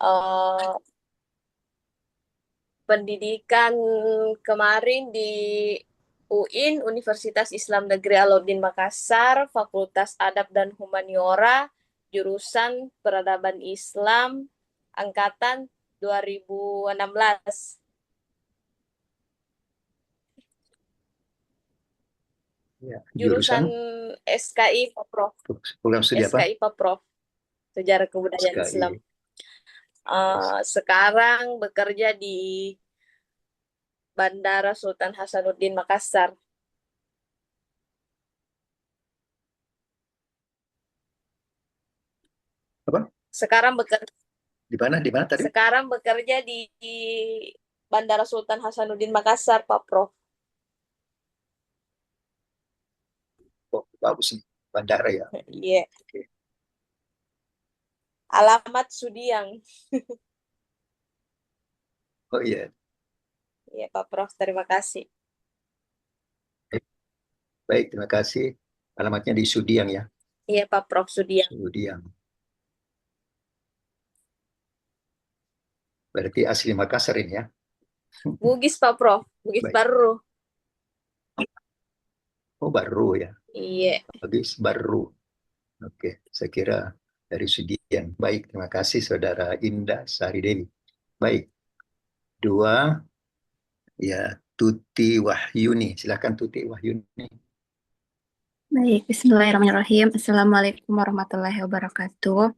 Eh, Pendidikan kemarin di UIN, Universitas Islam Negeri Alauddin Makassar, Fakultas Adab dan Humaniora, jurusan Peradaban Islam, angkatan 2016. Ya, Jurusan jurusan SKI Paprof, program studi apa? SKI Paprof, Sejarah Kebudayaan Islam. SKI. Sekarang bekerja di Bandara Sultan Hasanuddin Makassar. Apa? Sekarang bekerja Di mana? Di mana tadi? Sekarang bekerja di Bandara Sultan Hasanuddin Makassar, Pak Prof. Oh, bagus nih. Bandara ya. Iya. Oke. Alamat Sudiang. Oh iya. Iya, Pak Prof. Terima kasih. Baik, terima kasih. Alamatnya di Sudiang ya. Iya, Pak Prof. Sudiang. Sudiang. Berarti asli Makassar ini ya. Bugis, Pak Prof. Bugis Baik. baru. Oh, baru ya. Iya. Habis baru. Oke, saya kira dari Sudiang. Baik, terima kasih Saudara Indah Sari Dewi. Baik, dua ya Tuti Wahyuni. Silakan Tuti Wahyuni. Baik, Bismillahirrahmanirrahim. Assalamualaikum warahmatullahi wabarakatuh.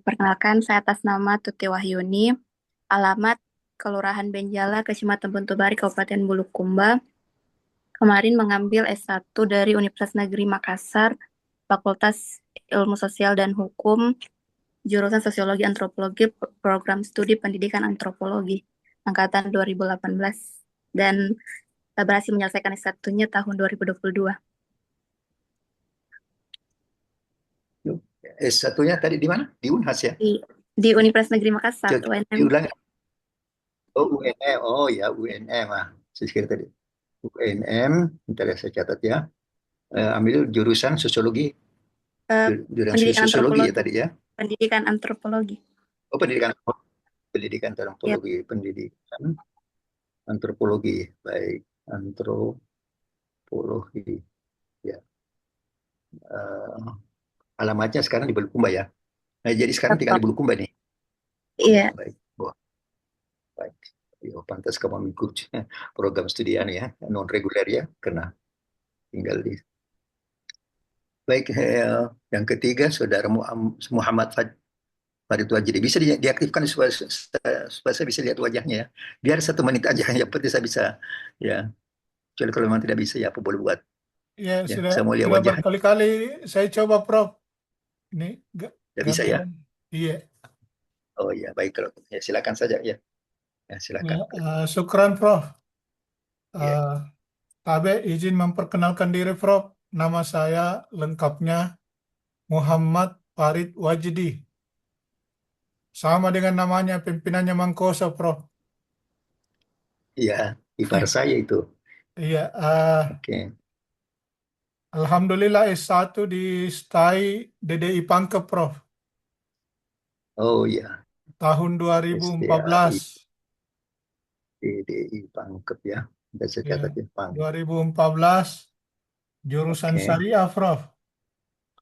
Perkenalkan, saya atas nama Tuti Wahyuni, alamat Kelurahan Benjala, Kecamatan Bontobari, Kabupaten Bulukumba. Kemarin mengambil S1 dari Universitas Negeri Makassar, Fakultas Ilmu Sosial dan Hukum, jurusan Sosiologi Antropologi, program studi Pendidikan Antropologi, angkatan 2018. Dan berhasil menyelesaikan S1-nya tahun 2022. S1-nya tadi di mana? Di Unhas ya? Di Universitas Negeri Makassar, Coba UNM. diulang. Oh, UNM. Oh ya, UNM. Saya kira tadi. UNM, bentar ya saya catat ya. Ambil jurusan sosiologi, Eh, jurusan Pendidikan sosiologi ya Antropologi. tadi ya. Pendidikan Antropologi. Oh, pendidikan pendidikan Ya, antropologi, pendidikan antropologi. Baik, antropologi. Ya. Eh, alamatnya sekarang di Bulukumba ya. Nah, jadi sekarang tinggal Bapak. di Bulukumba nih. Iya, Baik. Wah, baik. Yo, pantas kamu mengikuti program studi ya, non reguler ya, karena tinggal di. Baik, yang ketiga saudara Muhammad Farid Wajidi. Bisa diaktifkan supaya saya bisa lihat wajahnya ya. Biar 1 menit aja, yang penting saya bisa ya. Kecuali kalau memang tidak bisa ya apa boleh buat. Ya, Ya, sudah saya mau lihat sudah wajahnya. berkali-kali saya coba, Prof. Ini Tidak bisa ya. gambaran. Iya. Oh iya, baik kalau ya silakan saja ya. Ya, Ya, silakan. syukran, Prof. Ya. Eh, Tabe izin memperkenalkan diri, Prof. Nama saya lengkapnya Muhammad Farid Wajidi. Sama dengan namanya pimpinannya Mangkoso, Prof. Iya, ipar saya itu. Iya, Oke. Alhamdulillah S1 di STAI DDI Pangkep, Prof. Oh iya, Tahun 2014. SDAI DDI Pangkep ya. Sudah saya Ya, catat ya, Pangkep. 2014 jurusan Oke. Syariah, Prof.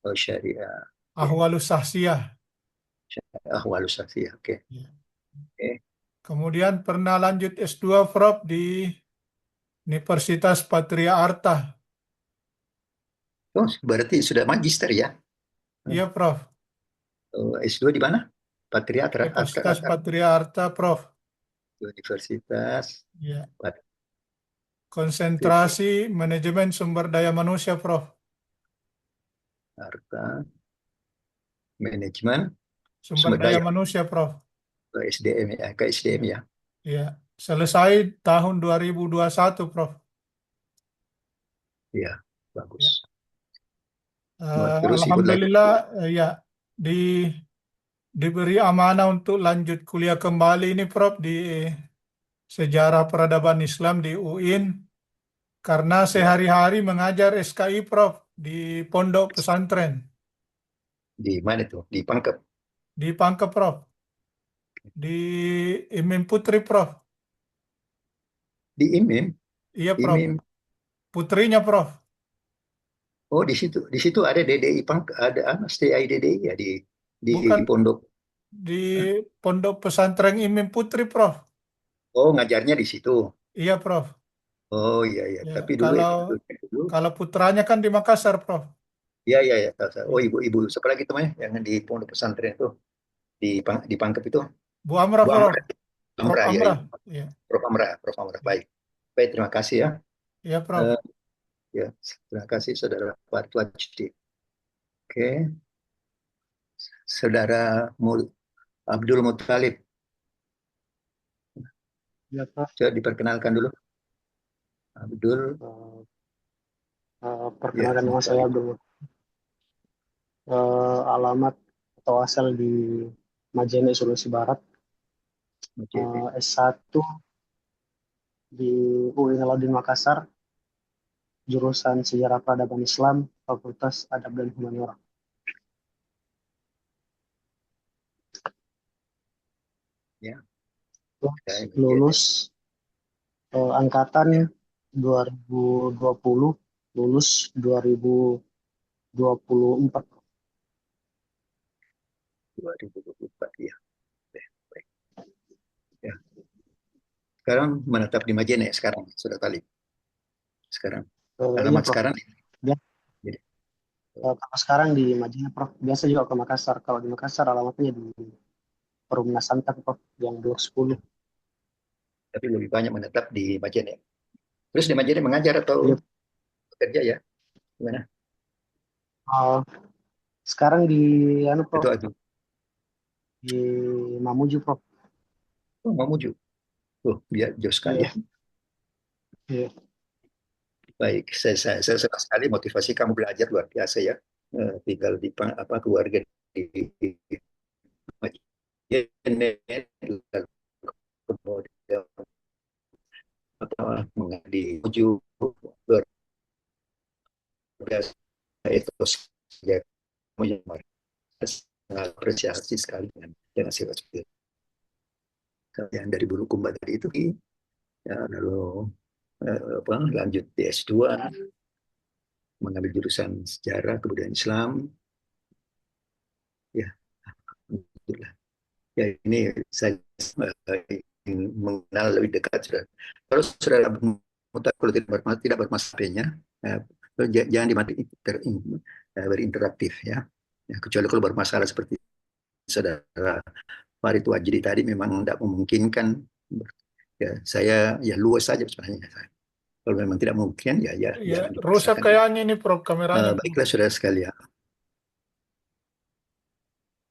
Oh syariah. Oke. Ahwalus Sahsiyah. Ahwalus Saksiyah. Oke. Ya. Oke. Kemudian pernah lanjut S2, Prof, di Universitas Patria Arta. Oh, berarti sudah magister ya? Iya, Prof. Oh, S2 di mana? Patriatra, Universitas Patria Arta, Prof. Universitas Ya. Patriarta Konsentrasi Manajemen Sumber Daya Manusia, Prof. Manajemen Sumber Sumber Daya Daya Manusia, Prof. ke SDM ya, ke SDM Ya. ya. Ya. Selesai tahun 2021, Prof. Iya, Ya. bagus. Terus ikut lagi. Alhamdulillah, ya, di diberi amanah untuk lanjut kuliah kembali ini, Prof, di Sejarah Peradaban Islam di UIN, karena Ya, sehari-hari mengajar SKI, Prof, di pondok pesantren di mana itu? Di Pangkep. di Pangkep, Prof. di IMIM Putri, Prof. Di IMIM, Iya, Prof. IMIM. Putrinya, Prof. Oh, di situ ada DDI ada STI DDI ya di Bukan pondok. di Pondok Pesantren IMIM Putri, Prof. Oh, ngajarnya di situ. Iya, Prof. Oh iya iya. Ya, Tapi dulu kalau dulu. kalau putranya kan di Makassar, Prof. Iya iya ya. Tahu, tahu. Oh, Iya. ibu-ibu siapa lagi temannya yang di pondok pesantren itu di Pangkep itu? Bu Amrah, Bu Prof. Amra. Prof Amra ya, Amrah. iya. Iya, Prof Amra, Prof Amra. iya, Baik. Baik, terima kasih ya. iya, Prof. Eh, ya, terima kasih Saudara Farid Wajdi. Oke, Saudara Abdul Muthalib. Ya, Prof. Coba diperkenalkan dulu. Abdul, Eh, ya, Perkenalkan nama saya Muthalib. Abdul. Alamat atau asal di Majene, Sulawesi Barat. Oke. S1 di UIN Alauddin Makassar, jurusan Sejarah Peradaban Islam, Fakultas Adab dan Humaniora. Ya, Terus saya lulus angkatan ya, 2020, lulus 2024. 2024 ya. Baik. Ya. Sekarang menetap di Majene sekarang, Saudara Talib. Sekarang. Iya, Alamat Prof. sekarang. Ya, Jadi, kalau sekarang di Majene, Prof. Biasa juga ke Makassar. Kalau di Makassar alamatnya di Perumnas Santa, Prof. Yang 210. tapi lebih banyak menetap di Majene. Terus di Majene mengajar Iya. atau bekerja ya? Gimana? Uh, Sekarang di anu, Prof. Itu Di Mamuju, Prof. oh, Mamuju. Oh, dia jauh sekali Iya, ya. iya. Baik, saya senang sekali motivasi kamu belajar luar biasa ya. Tinggal di keluarga di Majene, lalu kemudian di Mamuju luar biasa itu ya, kamu yang sangat apresiasi sekali dengan sifat seperti itu. Yang dari bulu kumba tadi itu ya, lalu lanjut di S2 mengambil jurusan sejarah kebudayaan Islam ya, alhamdulillah. Ya ini saya ingin mengenal lebih dekat sudah. Kalau sudah kalau tidak bermasalah HP-nya, jangan dimatiin berinteraktif ya. Ya, kecuali kalau bermasalah seperti saudara Farid Wajdi tadi memang tidak memungkinkan. Ya, saya ya luas saja sebenarnya. Kalau memang tidak mungkin ya Ya, jangan rusak dipaksakan. kayaknya ini, Prof, kameranya, Prof. Baiklah saudara sekalian.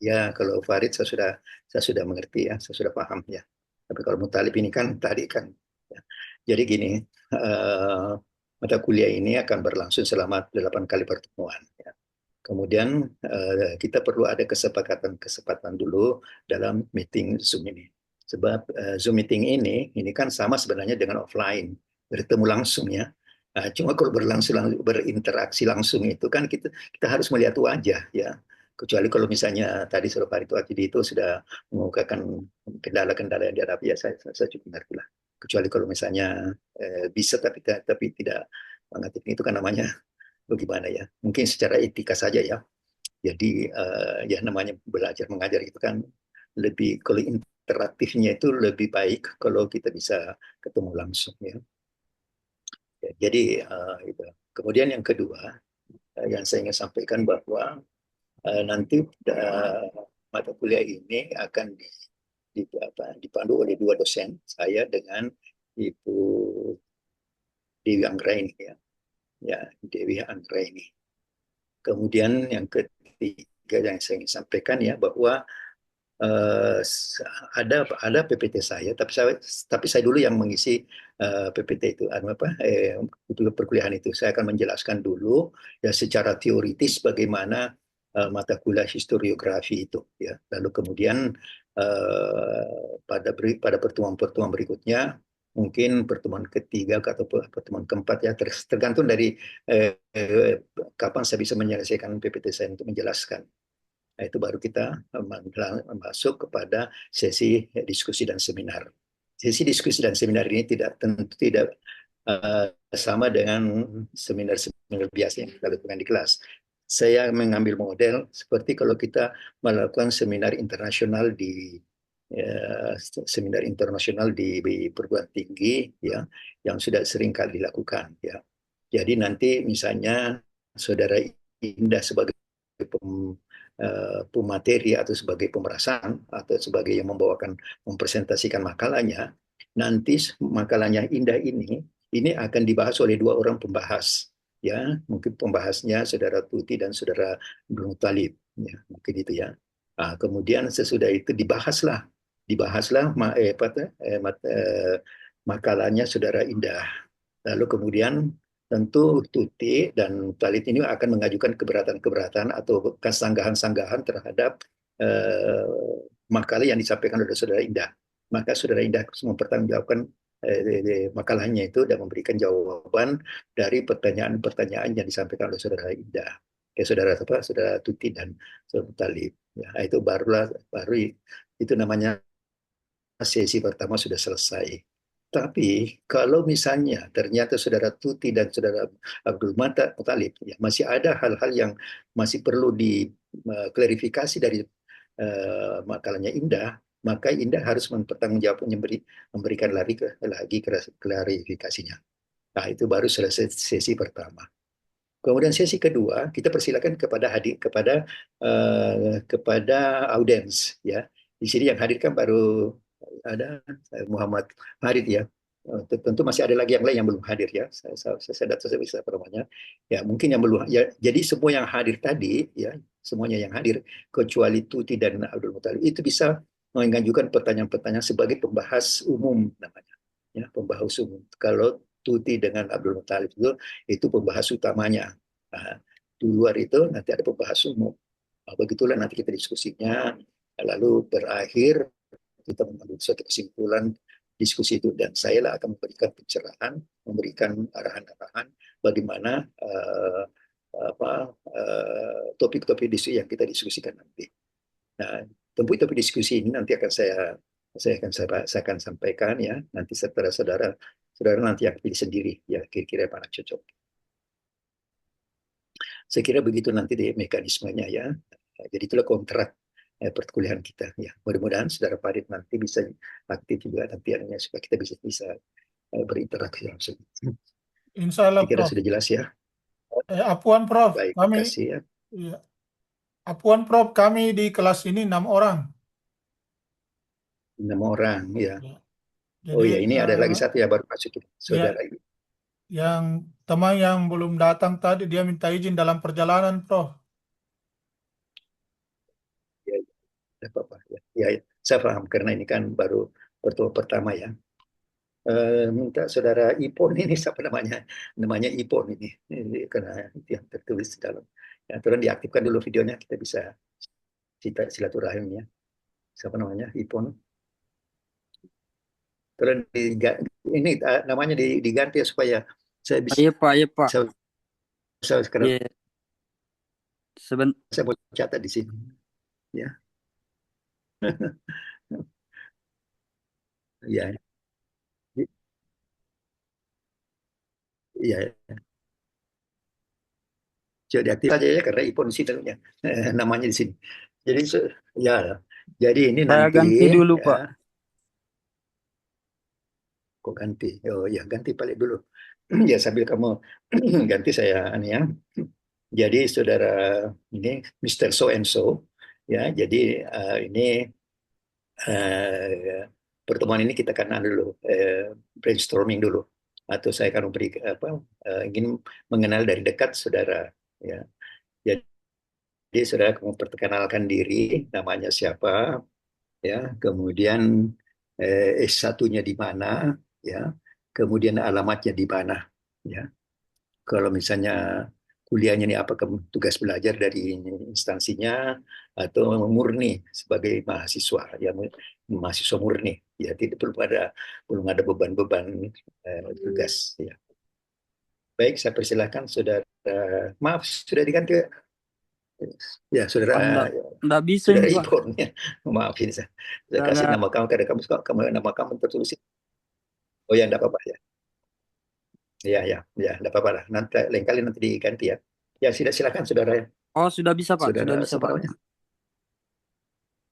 Ya, kalau Farid saya sudah mengerti ya, saya sudah paham ya. Tapi kalau Mutalib ini kan tadi kan, ya. Jadi gini, eh, mata kuliah ini akan berlangsung selama 8 kali pertemuan. Ya. Kemudian kita perlu ada kesepakatan dulu dalam meeting Zoom ini. Sebab Zoom meeting ini kan sama sebenarnya dengan offline, bertemu langsung ya. Cuma kalau berinteraksi langsung itu kan kita harus melihat wajah ya. Kecuali kalau misalnya tadi Surat Parito Akidi itu sudah mengemukakan kendala-kendala yang dihadapi ya saya cukup mengerti lah. Kecuali kalau misalnya bisa tapi tidak mengerti itu kan namanya bagaimana ya? Mungkin secara etika saja ya. Jadi ya namanya belajar mengajar itu kan lebih kalau interaktifnya itu lebih baik kalau kita bisa ketemu langsung ya. Ya, jadi itu. Kemudian yang kedua yang saya ingin sampaikan bahwa nanti mata kuliah ini akan dipandu oleh dua dosen saya dengan Ibu Dewi Anggraini ya. Ya, Dewi Anggraini. Kemudian yang ketiga yang saya ingin sampaikan ya bahwa eh, ada PPT saya, tapi saya dulu yang mengisi PPT itu, itu perkuliahan itu. Saya akan menjelaskan dulu ya secara teoritis bagaimana mata kuliah historiografi itu, ya. Lalu kemudian pada pertemuan-pertemuan berikutnya, mungkin pertemuan ketiga atau pertemuan keempat ya, tergantung dari kapan saya bisa menyelesaikan PPT saya untuk menjelaskan Nah, itu baru kita masuk kepada sesi diskusi dan seminar. Sesi diskusi dan seminar ini tentu tidak sama dengan seminar-seminar biasa yang kita lakukan di kelas. Saya mengambil model seperti kalau kita melakukan seminar internasional di perguruan tinggi, ya, yang sudah sering kali dilakukan, ya. Jadi nanti misalnya saudara Indah sebagai pemateri atau sebagai pemerasan atau sebagai yang mempresentasikan makalahnya, nanti makalahnya Indah ini akan dibahas oleh dua orang pembahas, ya, mungkin pembahasnya saudara Tuti dan saudara Abdul Talib, ya, mungkin itu, ya. Kemudian sesudah itu dibahaslah makalahnya saudara Indah. Lalu kemudian tentu Tuti dan Talib ini akan mengajukan keberatan-keberatan atau kesanggahan-sanggahan terhadap makalah yang disampaikan oleh saudara Indah. Maka saudara Indah harus mempertanggungjawabkan makalahnya itu dan memberikan jawaban dari pertanyaan-pertanyaan yang disampaikan oleh saudara Indah. Saudara Tuti dan saudara Talib. Ya, itu baru itu namanya sesi pertama sudah selesai. Tapi kalau misalnya ternyata saudara Tuti dan saudara Abdul Muttalib, ya, masih ada hal-hal yang masih perlu diklarifikasi dari makalahnya Indah, maka Indah harus mempertanggungjawabkan memberikan lagi klarifikasinya. Nah, itu baru selesai sesi pertama. Kemudian sesi kedua kita persilakan kepada audiens, ya. Di sini yang hadir kan baru ada Muhammad Farid, ya. Tentu masih ada lagi yang lain yang belum hadir, ya. Saya bisa namanya. Ya, mungkin yang belum, ya. Jadi semua yang hadir tadi, ya, semuanya yang hadir kecuali Tuti dan Abdul Muttalib itu bisa mengajukan pertanyaan-pertanyaan sebagai pembahas umum namanya, ya, pembahas umum. Kalau Tuti dengan Abdul Muttalib itu pembahas utamanya. Nah, di luar itu nanti ada pembahas umum. Nah, begitulah nanti kita diskusinya, lalu berakhir kita mengambil suatu kesimpulan diskusi itu, dan saya lah akan memberikan pencerahan, memberikan arahan-arahan bagaimana topik-topik diskusi yang kita diskusikan nanti. Nah, topik-topik diskusi ini nanti akan saya akan sampaikan, ya, nanti setelah saudara nanti yang pilih sendiri, ya, kira-kira mana cocok. Saya kira begitu nanti di mekanismenya, ya. Jadi itulah kontrak perkuliahan kita, ya. Mudah-mudahan saudara Farid nanti bisa aktif juga nanti supaya kita bisa berinteraksi langsung. Insya Allah, Saya kira Prof. sudah jelas, ya. Apuan, Prof. Baik, Kami, terima kasih, ya. ya. Apuan, Prof. Kami di kelas ini 6 orang. 6 orang, ya. Ya. Oh Jadi, ya, ini ada lagi satu ya baru masuk, saudara. ya, yang teman yang belum datang tadi, dia minta izin dalam perjalanan, Prof. Ya, ya, apa-apa, ya. Ya, saya paham karena ini kan baru pertemuan pertama, ya. Minta saudara Ipon ini, siapa namanya? Namanya Ipon ini karena itu yang tertulis di dalam. Ya, tolong diaktifkan dulu videonya, kita bisa silaturahimnya. Siapa namanya? Ipon. Tolong ini namanya diganti ya, supaya saya bisa Iya Pak, iya Pak. sekarang Iya, sebentar. saya mau catat di sini, ya. Ya, iya. Coba diaktif saja ya karena Ipon di sini namanya di sini. Jadi ya, jadi ini Saya nanti, ganti dulu ya. Pak. Kok ganti? Oh ya, ganti balik dulu. Ya, sambil kamu ganti saya ya. Jadi saudara ini Mr. So and So, ya. Jadi ini pertemuan ini kita akan dulu brainstorming dulu, atau saya akan memberi ingin mengenal dari dekat saudara, ya. Jadi saudara memperkenalkan diri, namanya siapa, ya, kemudian S1-nya di mana, ya, kemudian alamatnya di mana, ya. Kalau misalnya kuliahnya ini apakah tugas belajar dari instansinya atau murni sebagai mahasiswa, ya, mahasiswa murni, ya, tidak belum ada beban-beban tugas, ya. Baik, saya persilahkan saudara. Maaf, sudah diganti. Ya, Pak, saudara, nggak bisa saudara ini Pak. Ipon. Maafin saya Nggak kasih ada. nama kamu karena nama kamu tertulis. Oh ya, enggak apa-apa ya. Ya, ya, ya, enggak apa-apa lah. Nanti lain kali nanti diganti ya. Ya, silakan saudara. Oh, sudah bisa Pak, sudah Saudara bisa siapa Pak. namanya?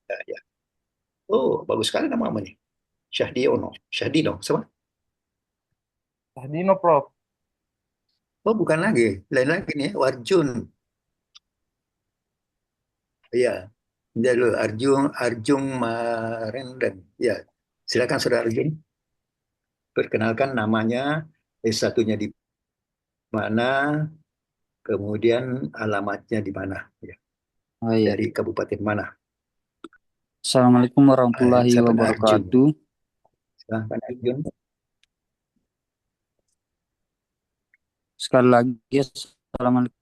Ya, ya. Oh, bagus sekali nama kamu nih. Syahdiono. Syahdino, sama? Dino, Prof. Oh, bukan lagi. Lain lagi nih, Warjun. Iya. Ya, lu Arjun Arjun Marenden. Ya, silakan saudara Arjun. Perkenalkan namanya, S1-nya di mana, kemudian alamatnya di mana, ya. Oh iya. Dari kabupaten mana. Assalamualaikum warahmatullahi Siapa Arjun? wabarakatuh. Silakan Arjun. Sekali lagi, Assalamualaikum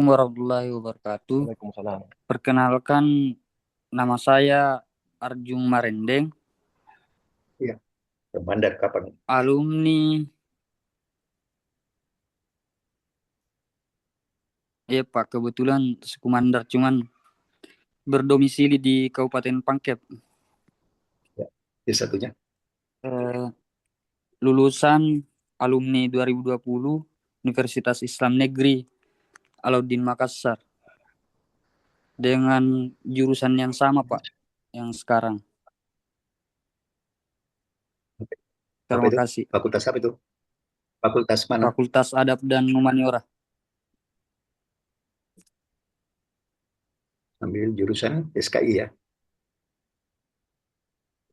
warahmatullahi wabarakatuh. Waalaikumsalam. Perkenalkan, nama saya Arjung Marendeng, Ya, Bandar kapan? alumni, ya Pak, kebetulan sekumandar cuman berdomisili di Kabupaten Pangkep. Ya, S1-nya. Eh, Lulusan alumni 2020 Universitas Islam Negeri Alauddin Makassar dengan jurusan yang sama Pak, yang sekarang. Apa Terima itu? kasih. Fakultas apa itu? Fakultas mana? Fakultas Adab dan Humaniora. Ambil jurusan SKI ya.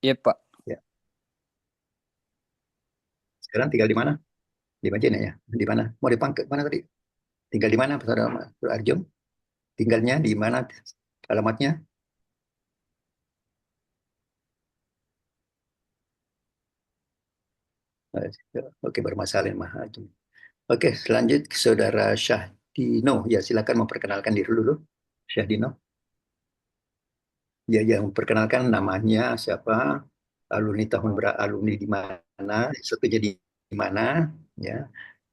Iya Pak. Ya. Sekarang tinggal di mana? Di Majene ya. Di mana? Mau dipangkat mana tadi? Tinggal di mana, Saudara Arjun? Tinggalnya di mana? Alamatnya? Oke, bermasalah Mah Arjun. Oke, selanjut Saudara Syahdino. Ya, silakan memperkenalkan diri dulu. Syahdino. Ya, yang memperkenalkan namanya siapa, alumni tahun berapa, alumni di mana, satunya di mana, ya,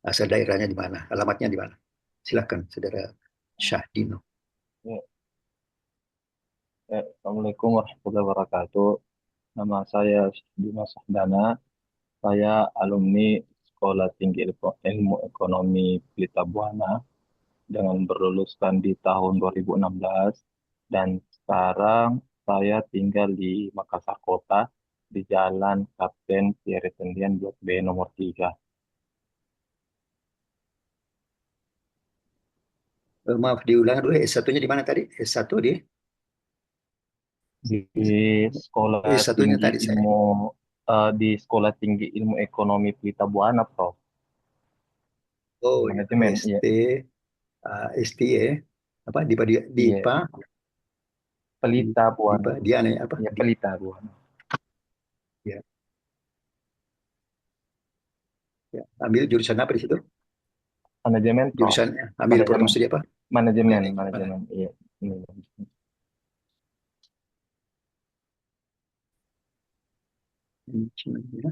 asal daerahnya di mana, alamatnya di mana. Silakan, Saudara Syahdino. Ya, Assalamualaikum warahmatullahi wabarakatuh. Nama saya Dimas Sahdana. Saya alumni Sekolah Tinggi Ilmu Ekonomi Pelita Buana dengan berluluskan di tahun 2016 dan sekarang saya tinggal di Makassar Kota di Jalan Kapten Pierre Tendian Blok B nomor 3. Maaf, diulang dulu, S1-nya di mana tadi? S1 di Di Sekolah S1-nya Tinggi tadi saya. Ilmu di Sekolah Tinggi Ilmu Ekonomi Pelita Buana, Prof. Oh ya, Manajemen, iya. ST, STE, apa di Iya, IPA, di Pelita Buana. IPA, di aneh apa? Iya, Di, Pelita Buana. ya, ya. Ambil jurusan apa di situ? Manajemen, Prof. Jurusannya, ambil program Manajemen. studi apa? Manajemen, Mana? manajemen. Iya. Ini. Ya.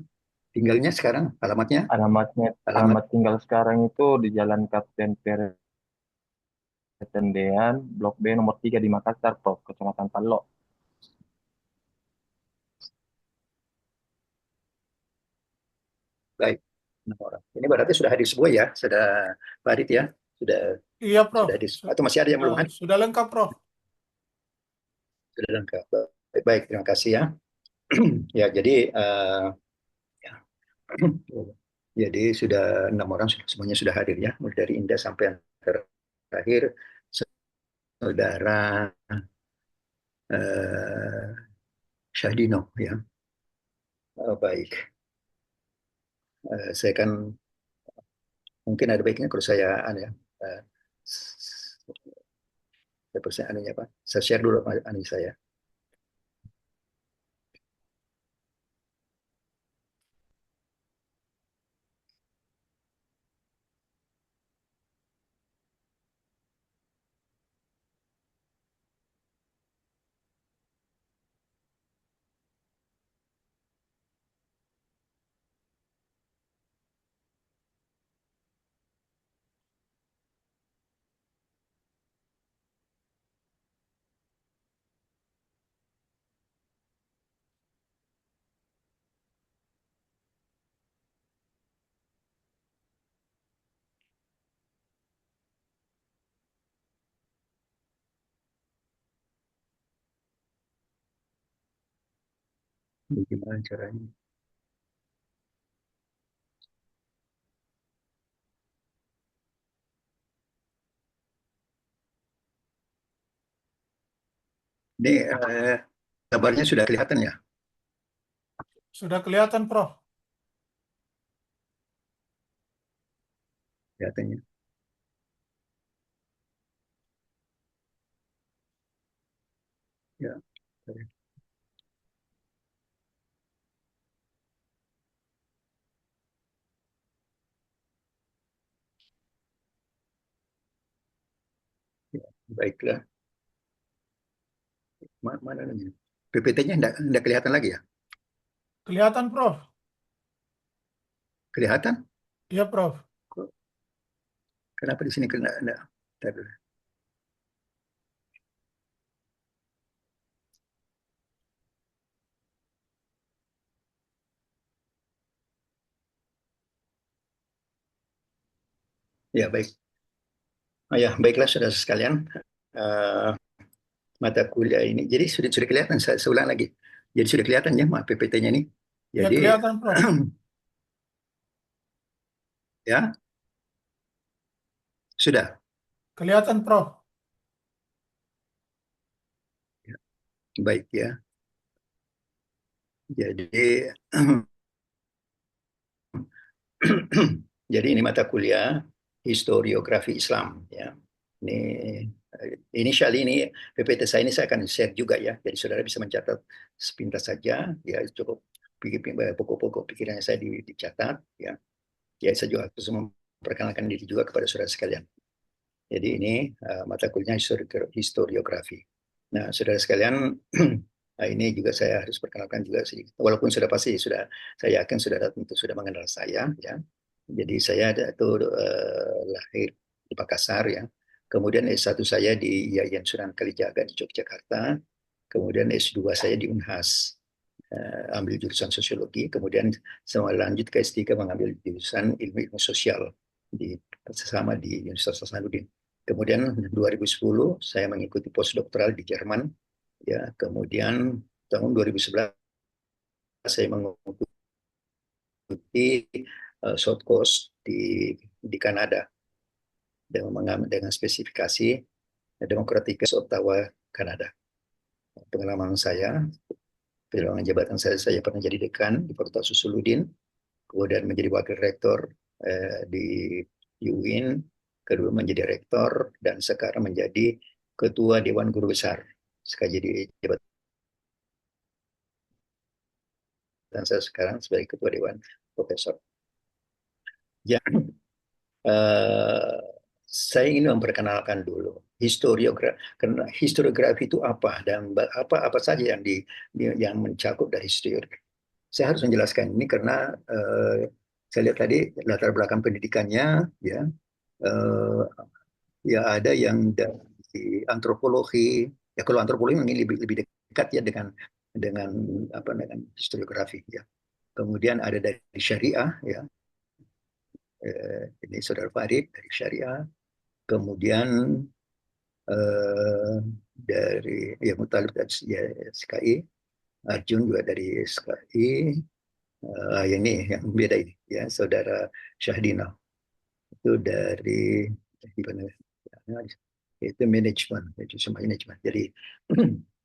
Tinggalnya sekarang, alamatnya, alamat Alamat tinggal sekarang itu di Jalan Kapten Pierre Tendean, Blok B nomor 3 di Makassar, Prof. Kecamatan Talok. baik. 6 orang. Ini berarti sudah hadir semua ya, sudah Farid ya, sudah Iya, Prof. sudah hadir. Atau masih ada yang belum hadir? Sudah lengkap, Prof. Sudah lengkap. Baik, baik, terima kasih ya. Ya, jadi ya. Jadi sudah 6 orang semuanya sudah hadir ya, mulai dari Indah sampai yang terakhir saudara eh, Syahdino ya. Baik. Saya kan mungkin ada baiknya kalau saya ya, eh, saya anunya apa? Saya share dulu anu saya. Bagaimana caranya? Ini gambarnya sudah kelihatan ya? Sudah kelihatan, Prof. Kelihatannya. Ya. Ya, baiklah. Mana namanya? PPT-nya enggak kelihatan lagi ya? Kelihatan, Prof. Kelihatan? Iya, Prof. Kok- Kenapa di sini kena enggak? Ntar dulu. Ya, baik. Ya, baiklah saudara sekalian. Eh, Mata kuliah ini. Jadi sudah kelihatan, saya ulang lagi. Jadi sudah kelihatan ya PPT-nya ini. Iya, Jadi kelihatan, Prof. ya, sudah. Kelihatan, Prof. Ya, baik ya. Jadi jadi ini mata kuliah historiografi Islam ya. Ini inisial ini PPT saya ini saya akan share juga ya. Jadi saudara bisa mencatat sepintas saja ya, cukup pokok-pokok pikirannya saya dicatat ya. Ya, saya juga harus memperkenalkan diri juga kepada saudara sekalian. Jadi ini mata kuliahnya historiografi. Nah, saudara sekalian, ini juga saya harus perkenalkan juga sih. Walaupun sudah pasti saya yakin saudara tentu sudah mengenal saya ya. Jadi saya itu lahir di Makassar ya. Kemudian S1 saya di Yayan Sunan Kalijaga di Yogyakarta. Kemudian S2 saya di Unhas, ambil jurusan sosiologi. Kemudian saya lanjut ke S3 mengambil jurusan ilmu sosial di sama di Universitas Hasanuddin. Kemudian 2010 saya mengikuti postdoktoral di Jerman ya. Kemudian tahun 2011 saya mengikuti short course di Kanada dengan spesifikasi Democratic Ottawa, Kanada. Pengalaman saya, pengalaman jabatan saya pernah jadi dekan di Fakultas Usuluddin, kemudian menjadi wakil rektor di UIN, kedua menjadi rektor, dan sekarang menjadi ketua Dewan Guru Besar. Sekarang jadi jabatan saya sekarang sebagai ketua Dewan Profesor. Ya, saya ingin memperkenalkan dulu historiografi itu apa dan apa saja yang mencakup dari historiografi. Saya harus menjelaskan ini karena saya lihat tadi latar belakang pendidikannya ya, ya ada yang dari antropologi ya. Kalau antropologi mungkin lebih dekat ya dengan dengan historiografi ya. Kemudian ada dari syariah ya, ini saudara Farid dari syariah. Kemudian dari ya Mutalib dari ya, SKI, Arjun juga dari SKI. Yang ini yang beda ini ya, saudara Syahdina itu dari gimana ya, itu manajemen. Jadi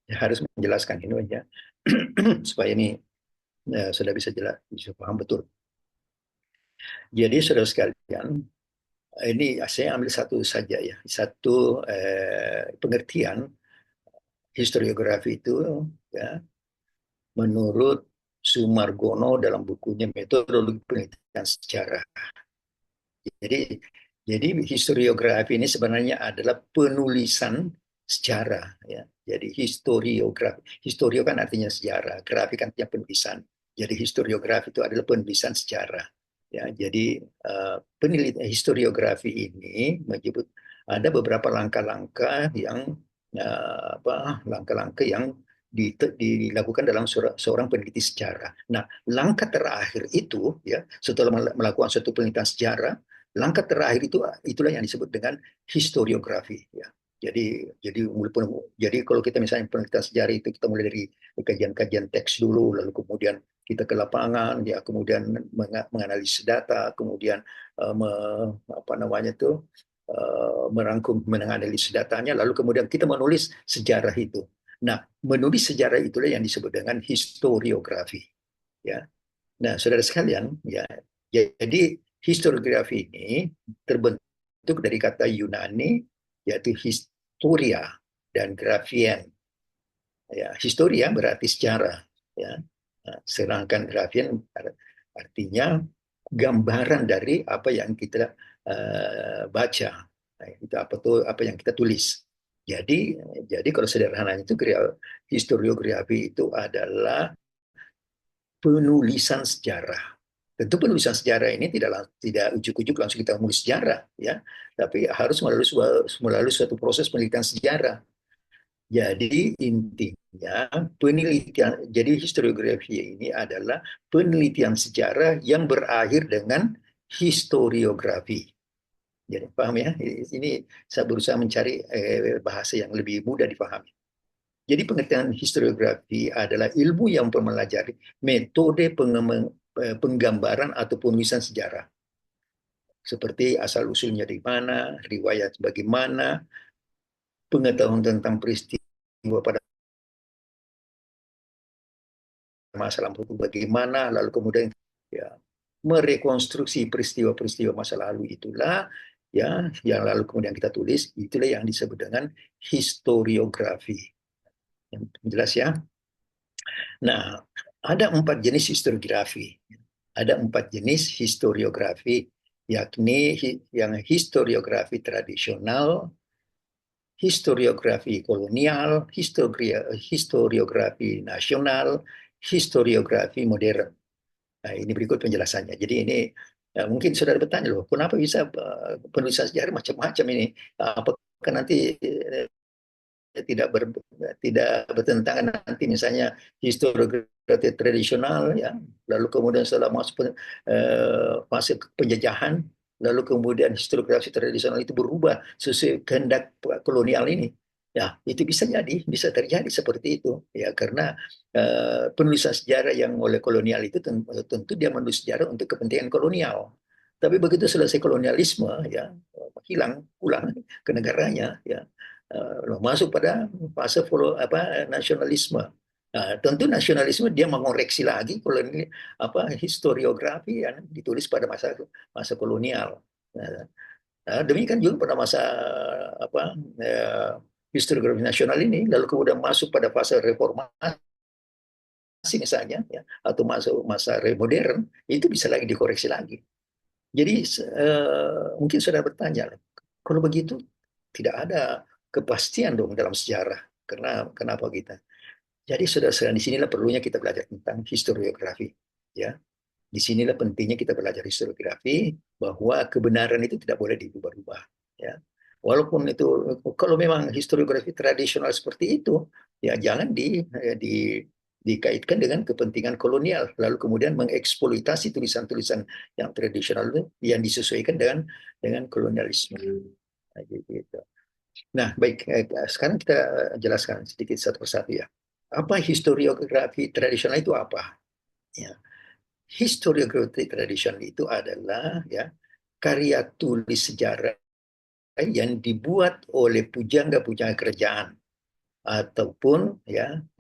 ya harus menjelaskan ini aja supaya ini sudah bisa jelas, bisa paham betul. Jadi saudara sekalian, ini saya ambil satu saja ya, satu pengertian historiografi itu ya, menurut Sumargono dalam bukunya Metodologi Penelitian Sejarah. Jadi historiografi ini sebenarnya adalah penulisan sejarah ya. Jadi historio kan artinya sejarah, grafik kan artinya penulisan. Jadi historiografi itu adalah penulisan sejarah. Ya, jadi penelitian historiografi ini menyebut ada beberapa langkah-langkah yang langkah-langkah yang dilakukan dalam seorang peneliti sejarah. Nah, langkah terakhir itu ya, setelah melakukan suatu penelitian sejarah, langkah terakhir itulah yang disebut dengan historiografi ya. Jadi kalau kita misalnya penelitian sejarah itu kita mulai dari kajian-kajian teks dulu, lalu kemudian kita ke lapangan, ya kemudian menganalisis data, kemudian apa namanya itu merangkum, menganalisis datanya, lalu kemudian kita menulis sejarah itu. Nah, menulis sejarah itulah yang disebut dengan historiografi. Ya, nah saudara sekalian, ya, jadi historiografi ini terbentuk dari kata Yunani yaitu historia dan grafien. Ya, historia berarti sejarah, ya. Nah, sedangkan grafien artinya gambaran dari apa yang kita baca. Nah, itu apa yang kita tulis. Jadi kalau sederhananya itu historiografi itu adalah penulisan sejarah. Tentu penulisan sejarah ini tidak ujuk-ujuk langsung kita menulis sejarah, ya, tapi harus melalui suatu proses penelitian sejarah. Jadi intinya jadi historiografi ini adalah penelitian sejarah yang berakhir dengan historiografi. Jadi paham ya? Ini saya berusaha mencari bahasa yang lebih mudah dipahami. Jadi pengertian historiografi adalah ilmu yang mempelajari metode penggambaran atau penulisan sejarah. Seperti asal-usulnya dari mana, riwayat bagaimana, pengetahuan tentang peristiwa pada masa lalu bagaimana, lalu kemudian ya, merekonstruksi peristiwa-peristiwa masa lalu itulah ya yang lalu kemudian kita tulis, itulah yang disebut dengan historiografi. Yang jelas ya. Nah, ada 4 jenis historiografi. Ada 4 jenis historiografi, yakni yang historiografi tradisional, historiografi kolonial, historiografi nasional, historiografi modern. Nah, ini berikut penjelasannya. Jadi ini mungkin saudara bertanya loh, kenapa bisa penulisan sejarah macam-macam ini? Apakah nanti tidak bertentangan nanti misalnya historiografi tradisional, ya, lalu kemudian setelah masuk fase penjajahan, lalu kemudian historiografi tradisional itu berubah sesuai kehendak kolonial ini. Ya, itu bisa terjadi seperti itu, ya, karena penulisan sejarah yang oleh kolonial itu tentu dia menulis sejarah untuk kepentingan kolonial. Tapi begitu selesai kolonialisme, ya, pulang ke negaranya, ya, masuk pada fase nasionalisme. Nah, tentu nasionalisme dia mengoreksi lagi historiografi yang ditulis pada masa kolonial. Nah, demikian juga pada masa historiografi nasional ini, lalu kemudian masuk pada fase reformasi misalnya, ya, atau masuk masa modern, itu bisa lagi dikoreksi lagi. Jadi mungkin sudah bertanya, kalau begitu tidak ada kepastian dong dalam sejarah. Kenapa kita? Jadi saudara-saudara, disinilah perlunya kita belajar tentang historiografi. Ya, disinilah pentingnya kita belajar historiografi, bahwa kebenaran itu tidak boleh diubah-ubah. Ya, walaupun itu kalau memang historiografi tradisional seperti itu, ya jangan dikaitkan dengan kepentingan kolonial, lalu kemudian mengeksploitasi tulisan-tulisan yang tradisional itu yang disesuaikan dengan kolonialisme. Nah, gitu. Nah, baik. Sekarang kita jelaskan sedikit satu persatu ya. Apa historiografi tradisional itu apa? Ya. Historiografi tradisional itu adalah ya karya tulis sejarah yang dibuat oleh pujangga-pujangga kerajaan, ataupun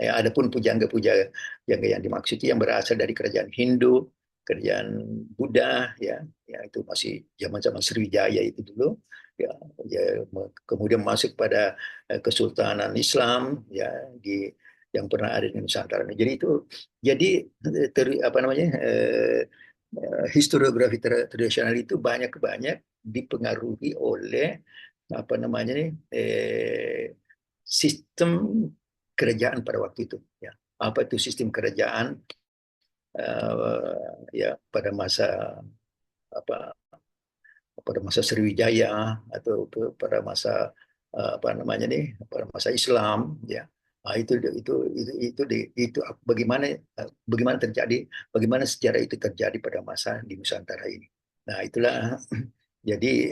adapun pujangga-pujangga yang dimaksud yang berasal dari kerajaan Hindu, kerajaan Buddha, ya itu masih zaman-zaman Sriwijaya itu dulu, ya, kemudian masuk pada kesultanan Islam, ya, yang pernah ada di Nusantara. Jadi historiografi tradisional itu banyak dipengaruhi oleh sistem kerajaan pada waktu itu. Ya. Apa itu sistem kerajaan? Ya pada masa Sriwijaya atau pada masa pada masa Islam, ya. Nah, itu bagaimana sejarah itu terjadi pada masa di Nusantara ini. Nah, itulah jadi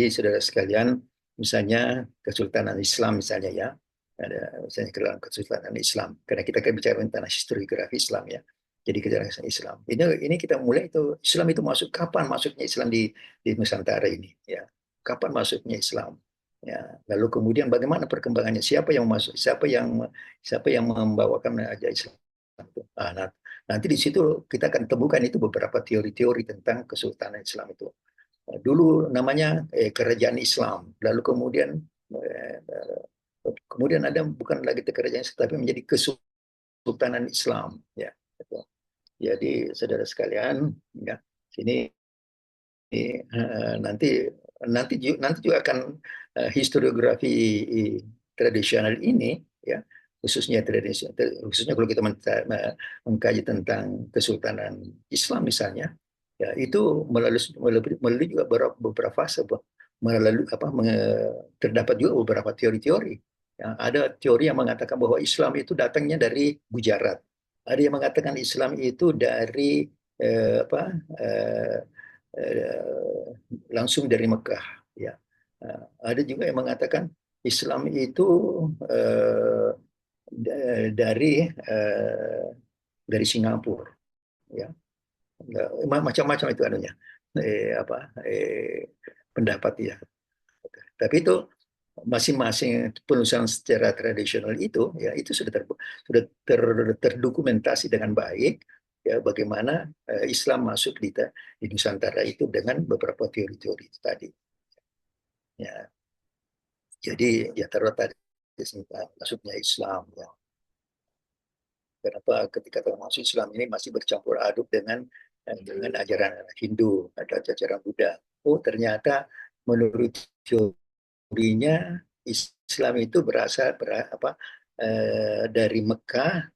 saudara sekalian, misalnya Kesultanan Islam misalnya ya, ada misalnya dalam Kesultanan Islam, karena kita kan bicara tentang historiografi Islam ya. Jadi kejelasan Islam. Ini kita mulai itu Islam itu masuk kapan masuknya Islam di Nusantara ini ya. Kapan masuknya Islam? Ya, lalu kemudian bagaimana perkembangannya? Siapa yang masuk? Siapa yang membawakan ajaran Islam? Nah, nanti di situ kita akan temukan itu beberapa teori-teori tentang Kesultanan Islam itu. Dulu namanya kerajaan Islam, lalu kemudian ada bukan lagi kerajaan Islam, tapi menjadi Kesultanan Islam ya. Jadi saudara sekalian ya, sini nanti juga akan historiografi tradisional ini ya, khususnya kalau kita mengkaji tentang Kesultanan Islam misalnya ya, itu melalui juga beberapa fase, terdapat juga beberapa teori-teori ya. Ada teori yang mengatakan bahwa Islam itu datangnya dari Gujarat, ada yang mengatakan Islam itu dari apa langsung dari Mekah ya. Ada juga yang mengatakan Islam itu dari Singapura ya. Macam-macam itu anunya pendapat ya. Tapi itu masing-masing penulisan secara tradisional itu ya, itu sudah terdokumentasi dengan baik ya, bagaimana Islam masuk di Nusantara itu dengan beberapa teori-teori itu tadi ya. Jadi ya taruh tadi masuknya Islam ya. Kenapa ketika masuk Islam ini masih bercampur aduk dengan ajaran Hindu atau ajaran Buddha? Oh, ternyata menurut teorinya Islam itu berasal dari Mekah.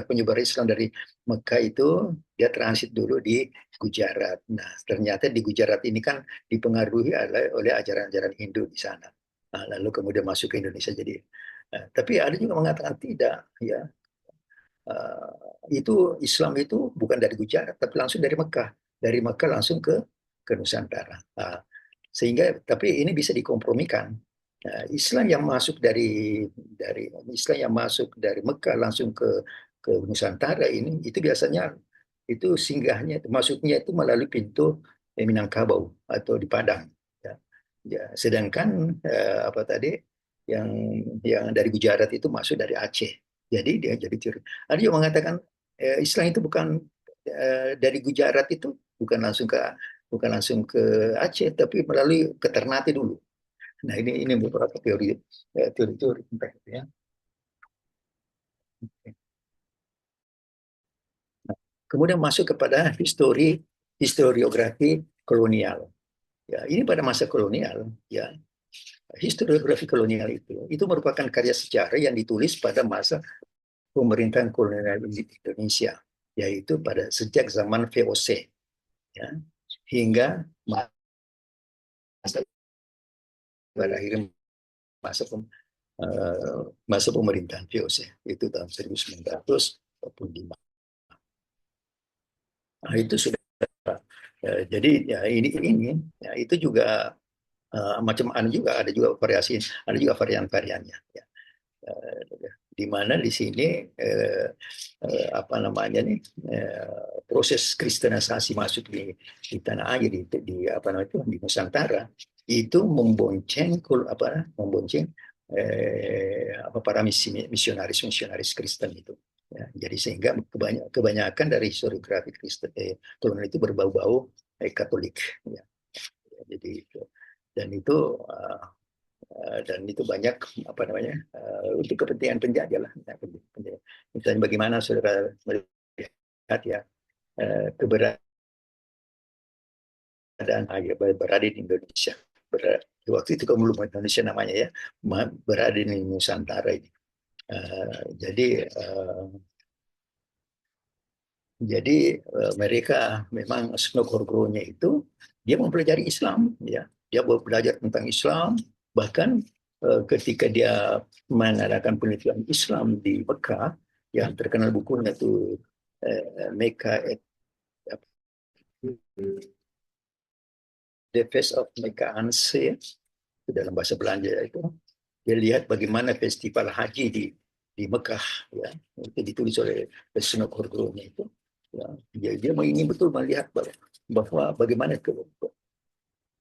Penyebar Islam dari Mekah itu dia transit dulu di Gujarat. Nah, ternyata di Gujarat ini kan dipengaruhi oleh ajaran-ajaran Hindu di sana. Nah, lalu kemudian masuk ke Indonesia jadi. Tapi ada juga mengatakan tidak, ya. Itu Islam itu bukan dari Gujarat, tapi langsung dari Mekah. Dari Mekah langsung ke Nusantara. Tapi ini bisa dikompromikan. Islam yang masuk dari Mekah langsung ke Nusantara ini itu biasanya itu singgahnya masuknya itu melalui pintu Minangkabau atau di Padang ya. Ya, sedangkan yang dari Gujarat itu masuk dari Aceh, jadi dia jadi teori. Ada yang mengatakan Islam itu bukan dari Gujarat itu bukan langsung ke Aceh, tapi melalui ke Ternate dulu. Nah, ini beberapa teori tentang itu ya. Nah, kemudian masuk kepada historiografi kolonial. Ya, ini pada masa kolonial ya. Historiografi kolonial itu merupakan karya sejarah yang ditulis pada masa pemerintahan kolonial Indonesia, yaitu sejak zaman VOC ya, hingga berakhir masa pemerintahan VOC itu tahun 1945. Nah, itu sudah jadi ya ini ya, itu juga macam ada juga variasi, ada juga varian-variannya ya. Di mana di sini proses kristenisasi masuk di tanah air di Nusantara itu membonceng para misionaris Kristen itu ya. Jadi sehingga kebanyakan dari historiografi Kristen kolonial itu berbau-bau Katolik ya. Jadi dan itu banyak untuk kepentingan penjajah lah. Misalnya bagaimana saudara melihat ya keberadaan berada di Indonesia, waktu itu kan belum Indonesia namanya ya, berada di Nusantara ini. Jadi mereka memang Snogorgro-nya itu dia mempelajari Islam ya, dia belajar tentang Islam, bahkan ketika dia mengadakan penelitian Islam di Mekah yang terkenal bukunya itu Mecca The Face of Mecca Unseen dalam bahasa Belanda itu. Dia lihat bagaimana festival haji di Mekah, ya, itu ditulis oleh Senok Horgronya itu. Ya, dia ingin betul melihat bahwa bagaimana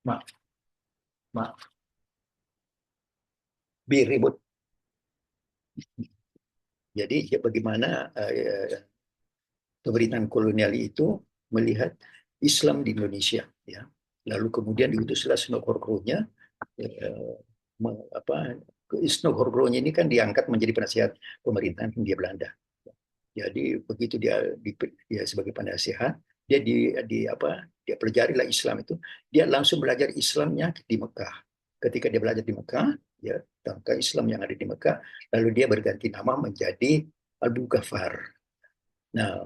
maaf, maaf, ribut. Jadi ya, bagaimana pemerintahan kolonial itu melihat Islam di Indonesia, ya. Lalu kemudian diutuslah Senok Horgronya, Senok Horgronya ini kan diangkat menjadi penasihat pemerintahan Hindia Belanda. Jadi begitu dia sebagai penasihat, dia pelajarilah Islam itu, dia langsung belajar Islamnya di Mekah. Ketika dia belajar di Mekah, ya, tentang Islam yang ada di Mekah, lalu dia berganti nama menjadi Abu Ghaffar. Nah,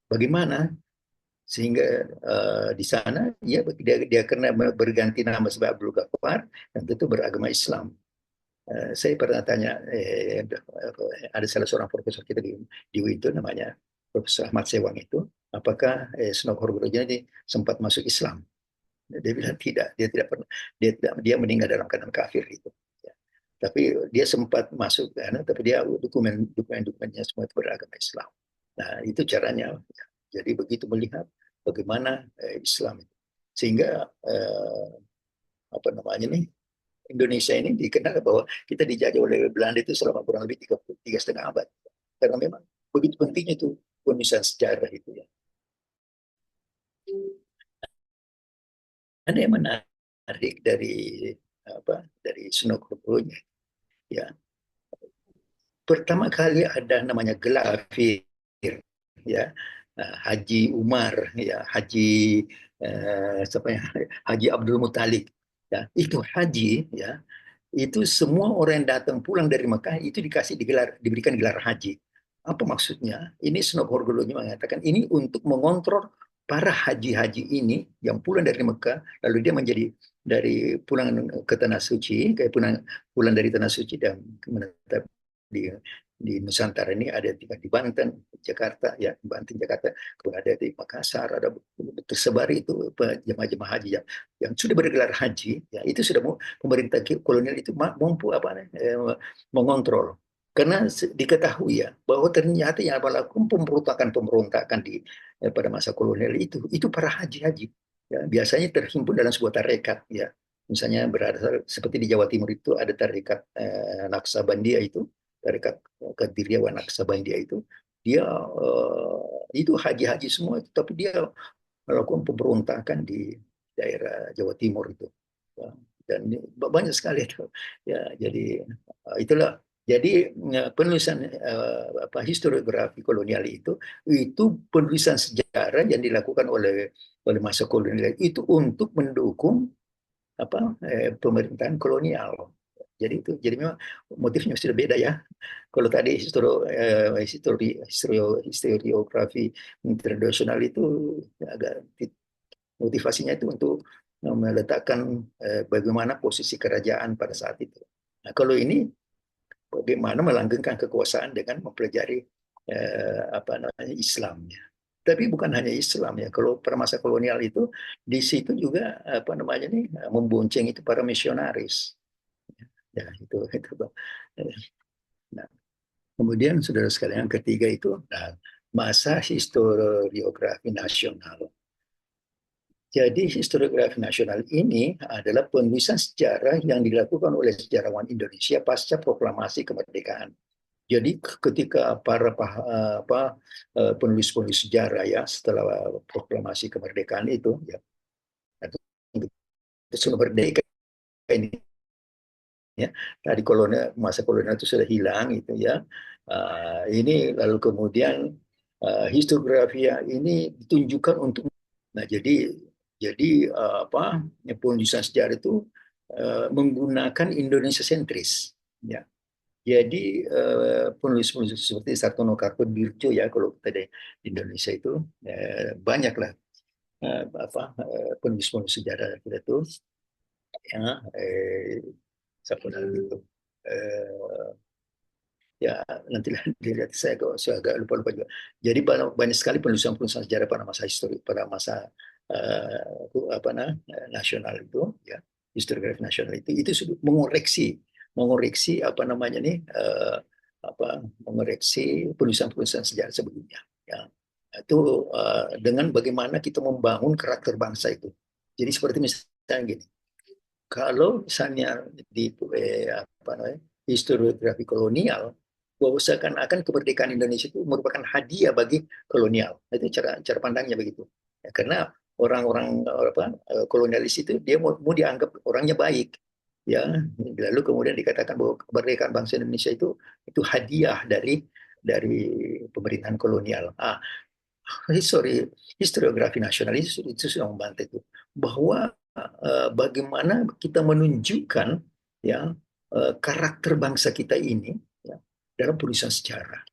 bagaimana sehingga di sana dia karena berganti nama sebagai Abu Ghaffar dan tentu beragama Islam. Saya pernah tanya, ada salah seorang profesor kita di UIN itu namanya Profesor Ahmad Sewang itu, apakah Senok Horgrojo ini sempat masuk Islam? Dia bilang tidak, dia tidak pernah, dia meninggal dalam keadaan kafir itu. Ya. Tapi dia sempat masuk, tapi dia dokumennya semua itu beragama Islam. Nah itu caranya. Ya. Jadi begitu melihat bagaimana Islam itu, sehingga apa namanya nih? Indonesia ini dikenal bahwa kita dijajah oleh Belanda itu selama kurang lebih 3,5 abad. Karena memang begitu pentingnya itu penulisan sejarah itu, ya. Ada yang menarik dari Senok Horgrojo, ya. Pertama kali ada namanya gelar kafir, ya. Haji Umar, ya, Haji Abdul Muthalib, ya. Itu haji, ya. Itu semua orang yang datang pulang dari Mekah itu diberikan gelar haji. Apa maksudnya? Ini Senok Horgrojo mengatakan ini untuk mengontrol para haji-haji ini yang pulang dari Mekah, lalu dia menjadi dari pulang ke Tanah Suci, kayak pulang dari Tanah Suci dan menetap di Nusantara ini ada di Banten, Jakarta, ya, Banten, Jakarta, kemudian ada di Makassar, ada tersebar itu jemaah-jemaah haji yang sudah bergelar haji, ya, itu sudah pemerintah kolonial itu mampu mengontrol. Karena diketahui, ya, bahwa ternyata yang melakukan pemberontakan pada masa kolonial itu para haji-haji, ya, biasanya terhimpun dalam sebuah tarekat, ya. Misalnya berada seperti di Jawa Timur itu ada tarekat Naksabandia itu, tarekat Qadiriyah wa Naksabandia itu, dia itu haji-haji semua itu, tapi dia melakukan pemberontakan di daerah Jawa Timur itu, ya. Dan banyak sekali itu, ya. Jadi itulah. Jadi penulisan historiografi kolonial itu penulisan sejarah yang dilakukan oleh masa kolonial itu untuk mendukung pemerintahan kolonial. Jadi memang motifnya sudah beda, ya. Kalau tadi historiografi internasional itu agak motivasinya itu untuk meletakkan bagaimana posisi kerajaan pada saat itu. Nah, kalau ini bagaimana melanggengkan kekuasaan dengan mempelajari Islamnya. Tapi bukan hanya Islam, ya. Kalau pada masa kolonial itu di situ juga membonceng itu para misionaris. Ya, itu. Nah, kemudian saudara sekalian, yang ketiga itu masa historiografi nasional. Jadi historiografi nasional ini adalah penulisan sejarah yang dilakukan oleh sejarawan Indonesia pasca proklamasi kemerdekaan. Jadi ketika para penulis-penulis sejarah, ya, setelah proklamasi kemerdekaan itu, ya, sudah merdeka ini, ya, tadi masa kolonial itu sudah hilang itu, ya. Ini lalu kemudian historiografi ini ditunjukkan untuk, nah, jadi penulisan sejarah itu menggunakan Indonesia sentris, ya. Jadi penulis-penulis seperti Sartono Kartodirjo, ya, kalau kita di Indonesia itu banyaklah penulis-penulis sejarah kita itu, ya, siapa itu, ya, nanti dilihat, saya agak lupa juga. Jadi banyak sekali penulisan-penulisan sejarah pada masa nasional itu, ya. historiografi nasional itu sudah mengoreksi apa namanya nih mengoreksi penulisan-penulisan sejarah sebelumnya. Ya, itu dengan bagaimana kita membangun karakter bangsa itu. Jadi seperti misalnya gini, kalau misalnya di historiografi kolonial, bahwa seakan-akan kemerdekaan Indonesia itu merupakan hadiah bagi kolonial. Itu cara pandangnya begitu. Ya, karena orang-orang kolonialis itu dia mau dianggap orangnya baik, ya. Lalu kemudian dikatakan bahwa kemerdekaan bangsa Indonesia itu hadiah dari pemerintahan kolonial. Historiografi nasional itu sudah membantah itu bahwa bagaimana kita menunjukkan ya karakter bangsa kita ini ya, dalam penulisan sejarah.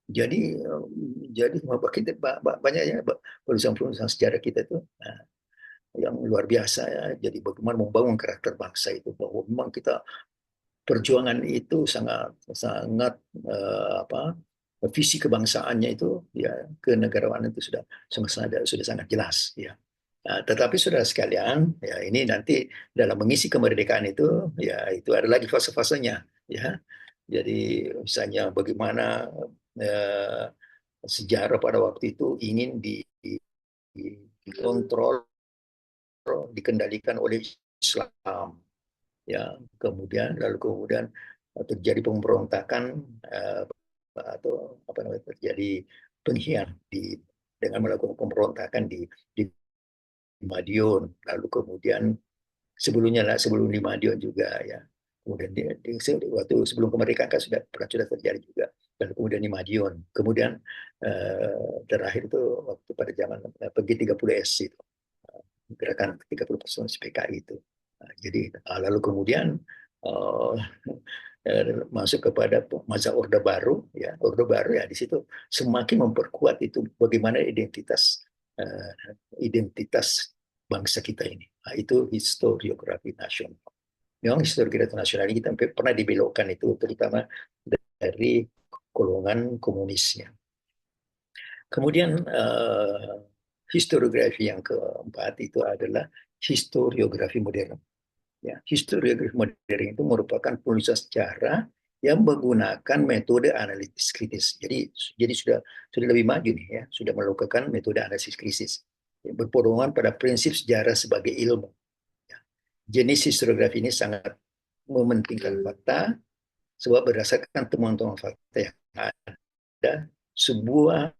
Jadi banyak ya penulisan sejarah kita itu yang luar biasa ya. Jadi bagaimana membangun karakter bangsa itu, bahwa memang kita perjuangan itu sangat visi kebangsaannya itu ya kenegarawanan itu sudah sangat jelas ya. Tetapi saudara sekalian, ya ini nanti dalam mengisi kemerdekaan itu, ya itu ada lagi fase-fasenya, ya. Jadi misalnya bagaimana sejarah pada waktu itu ingin dikontrol, dikendalikan oleh Islam, ya. Kemudian terjadi pemberontakan atau terjadi pengkhianatan dengan melakukan pemberontakan di Madiun, lalu kemudian sebelum di Madiun juga ya, kemudian waktu sebelum kemerdekaan kan sudah terjadi juga, lalu kemudian di Madiun, kemudian terakhir itu waktu pada zaman PG30S itu, gerakan 30% PKI itu. Jadi lalu kemudian masuk kepada masa Orde Baru ya, di situ semakin memperkuat itu bagaimana identitas bangsa kita ini. Itu historiografi nasional. Memang historiografi nasional ini kita pernah dibelokkan itu terutama dari golongan komunisnya. Kemudian historiografi yang keempat itu adalah historiografi modern. Ya, historiografi modern itu merupakan penulisan sejarah yang menggunakan metode analisis kritis. Jadi sudah lebih maju nih ya, sudah melakukan metode analisis kritis berpedoman pada prinsip sejarah sebagai ilmu. Ya. Jenis historiografi ini sangat mementingkan fakta, sebab berdasarkan temuan-temuan fakta yang ada, sebuah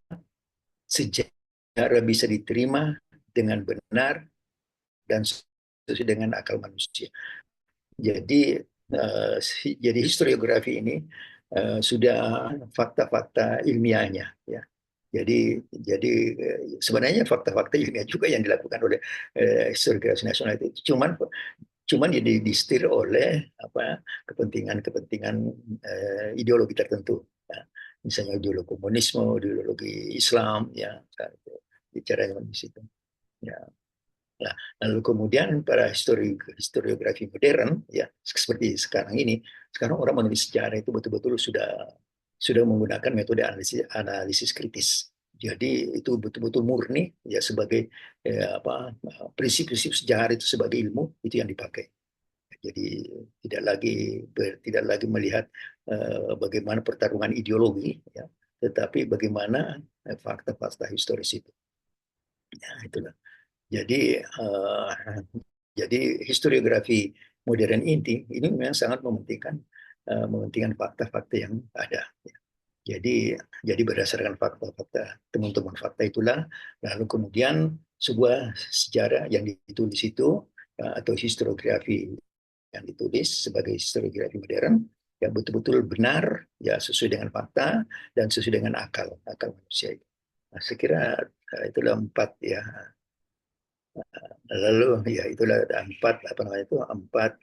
sejarah bisa diterima dengan benar dan sesuai dengan akal manusia. Jadi historiografi ini sudah fakta-fakta ilmiahnya ya. Jadi sebenarnya fakta-fakta ilmiah juga yang dilakukan oleh historiografi nasional itu cuman disetir oleh kepentingan ideologi tertentu ya. Misalnya ideologi komunisme, ideologi Islam ya, bicaranya di situ ya. Nah, lalu kemudian para historiografi modern ya seperti sekarang orang menulis sejarah itu betul-betul sudah menggunakan metode analisis kritis. Jadi itu betul-betul murni ya sebagai prinsip-prinsip sejarah itu sebagai ilmu itu yang dipakai. Jadi tidak lagi melihat bagaimana pertarungan ideologi ya, tetapi bagaimana fakta-fakta historis itu. Ya, itulah. Jadi historiografi modern ini memang sangat mementingkan fakta-fakta yang ada. Jadi berdasarkan fakta-fakta, teman-teman fakta itulah, lalu kemudian sebuah sejarah yang ditulis itu atau historiografi yang ditulis sebagai historiografi modern yang betul-betul benar, ya sesuai dengan fakta dan sesuai dengan akal manusia itu. Nah, saya kira itulah 4 ya. Lalu ya itulah empat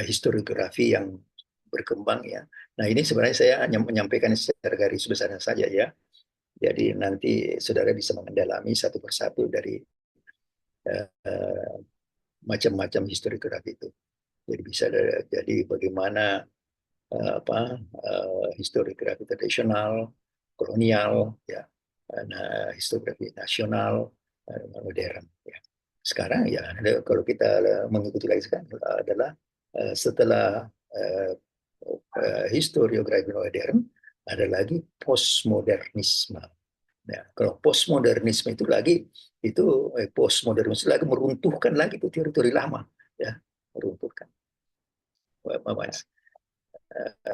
historiografi yang berkembang ya. Nah ini sebenarnya saya hanya menyampaikan secara garis besarnya saja ya. Jadi nanti saudara bisa mendalami satu persatu dari macam-macam historiografi itu. Jadi bisa jadi bagaimana historiografi tradisional, kolonial ya, historiografi nasional, modern ya. Sekarang ya kalau kita mengikuti lagi sekarang adalah setelah historiografi modern ada lagi postmodernisme. Nah, kalau postmodernisme itu lagi postmodernisme lagi meruntuhkan lagi itu teori-teori lama, ya, meruntuhkan. Mas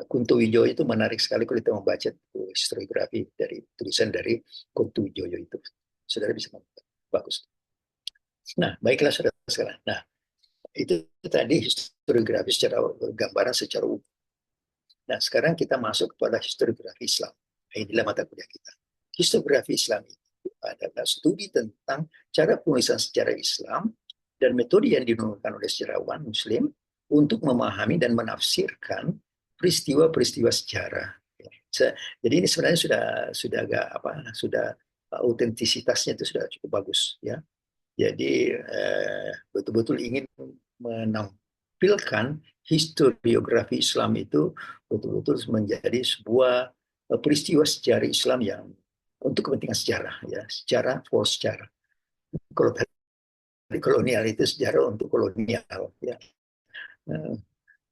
Kunto Wijoyo itu menarik sekali kalau kita membaca historiografi dari tulisan dari Kunto Wijoyo itu. Saudara bisa membaca. Bagus. Nah, baiklah saudara sekalian. Nah, itu tadi historiografi secara gambaran secara umum. Nah, sekarang kita masuk kepada historiografi Islam. Inilah mata kuliah kita. Historiografi Islam itu adalah studi tentang cara penulisan sejarah Islam dan metode yang digunakan oleh sejarawan Muslim untuk memahami dan menafsirkan peristiwa-peristiwa sejarah. Jadi ini sebenarnya sudah agak sudah autentisitasnya itu sudah cukup bagus, ya. Jadi betul-betul ingin menampilkan historiografi Islam itu betul-betul menjadi sebuah peristiwa sejarah Islam yang untuk kepentingan sejarah, ya, sejarah for sejarah. Kalau tadi kolonial itu sejarah untuk kolonial, ya.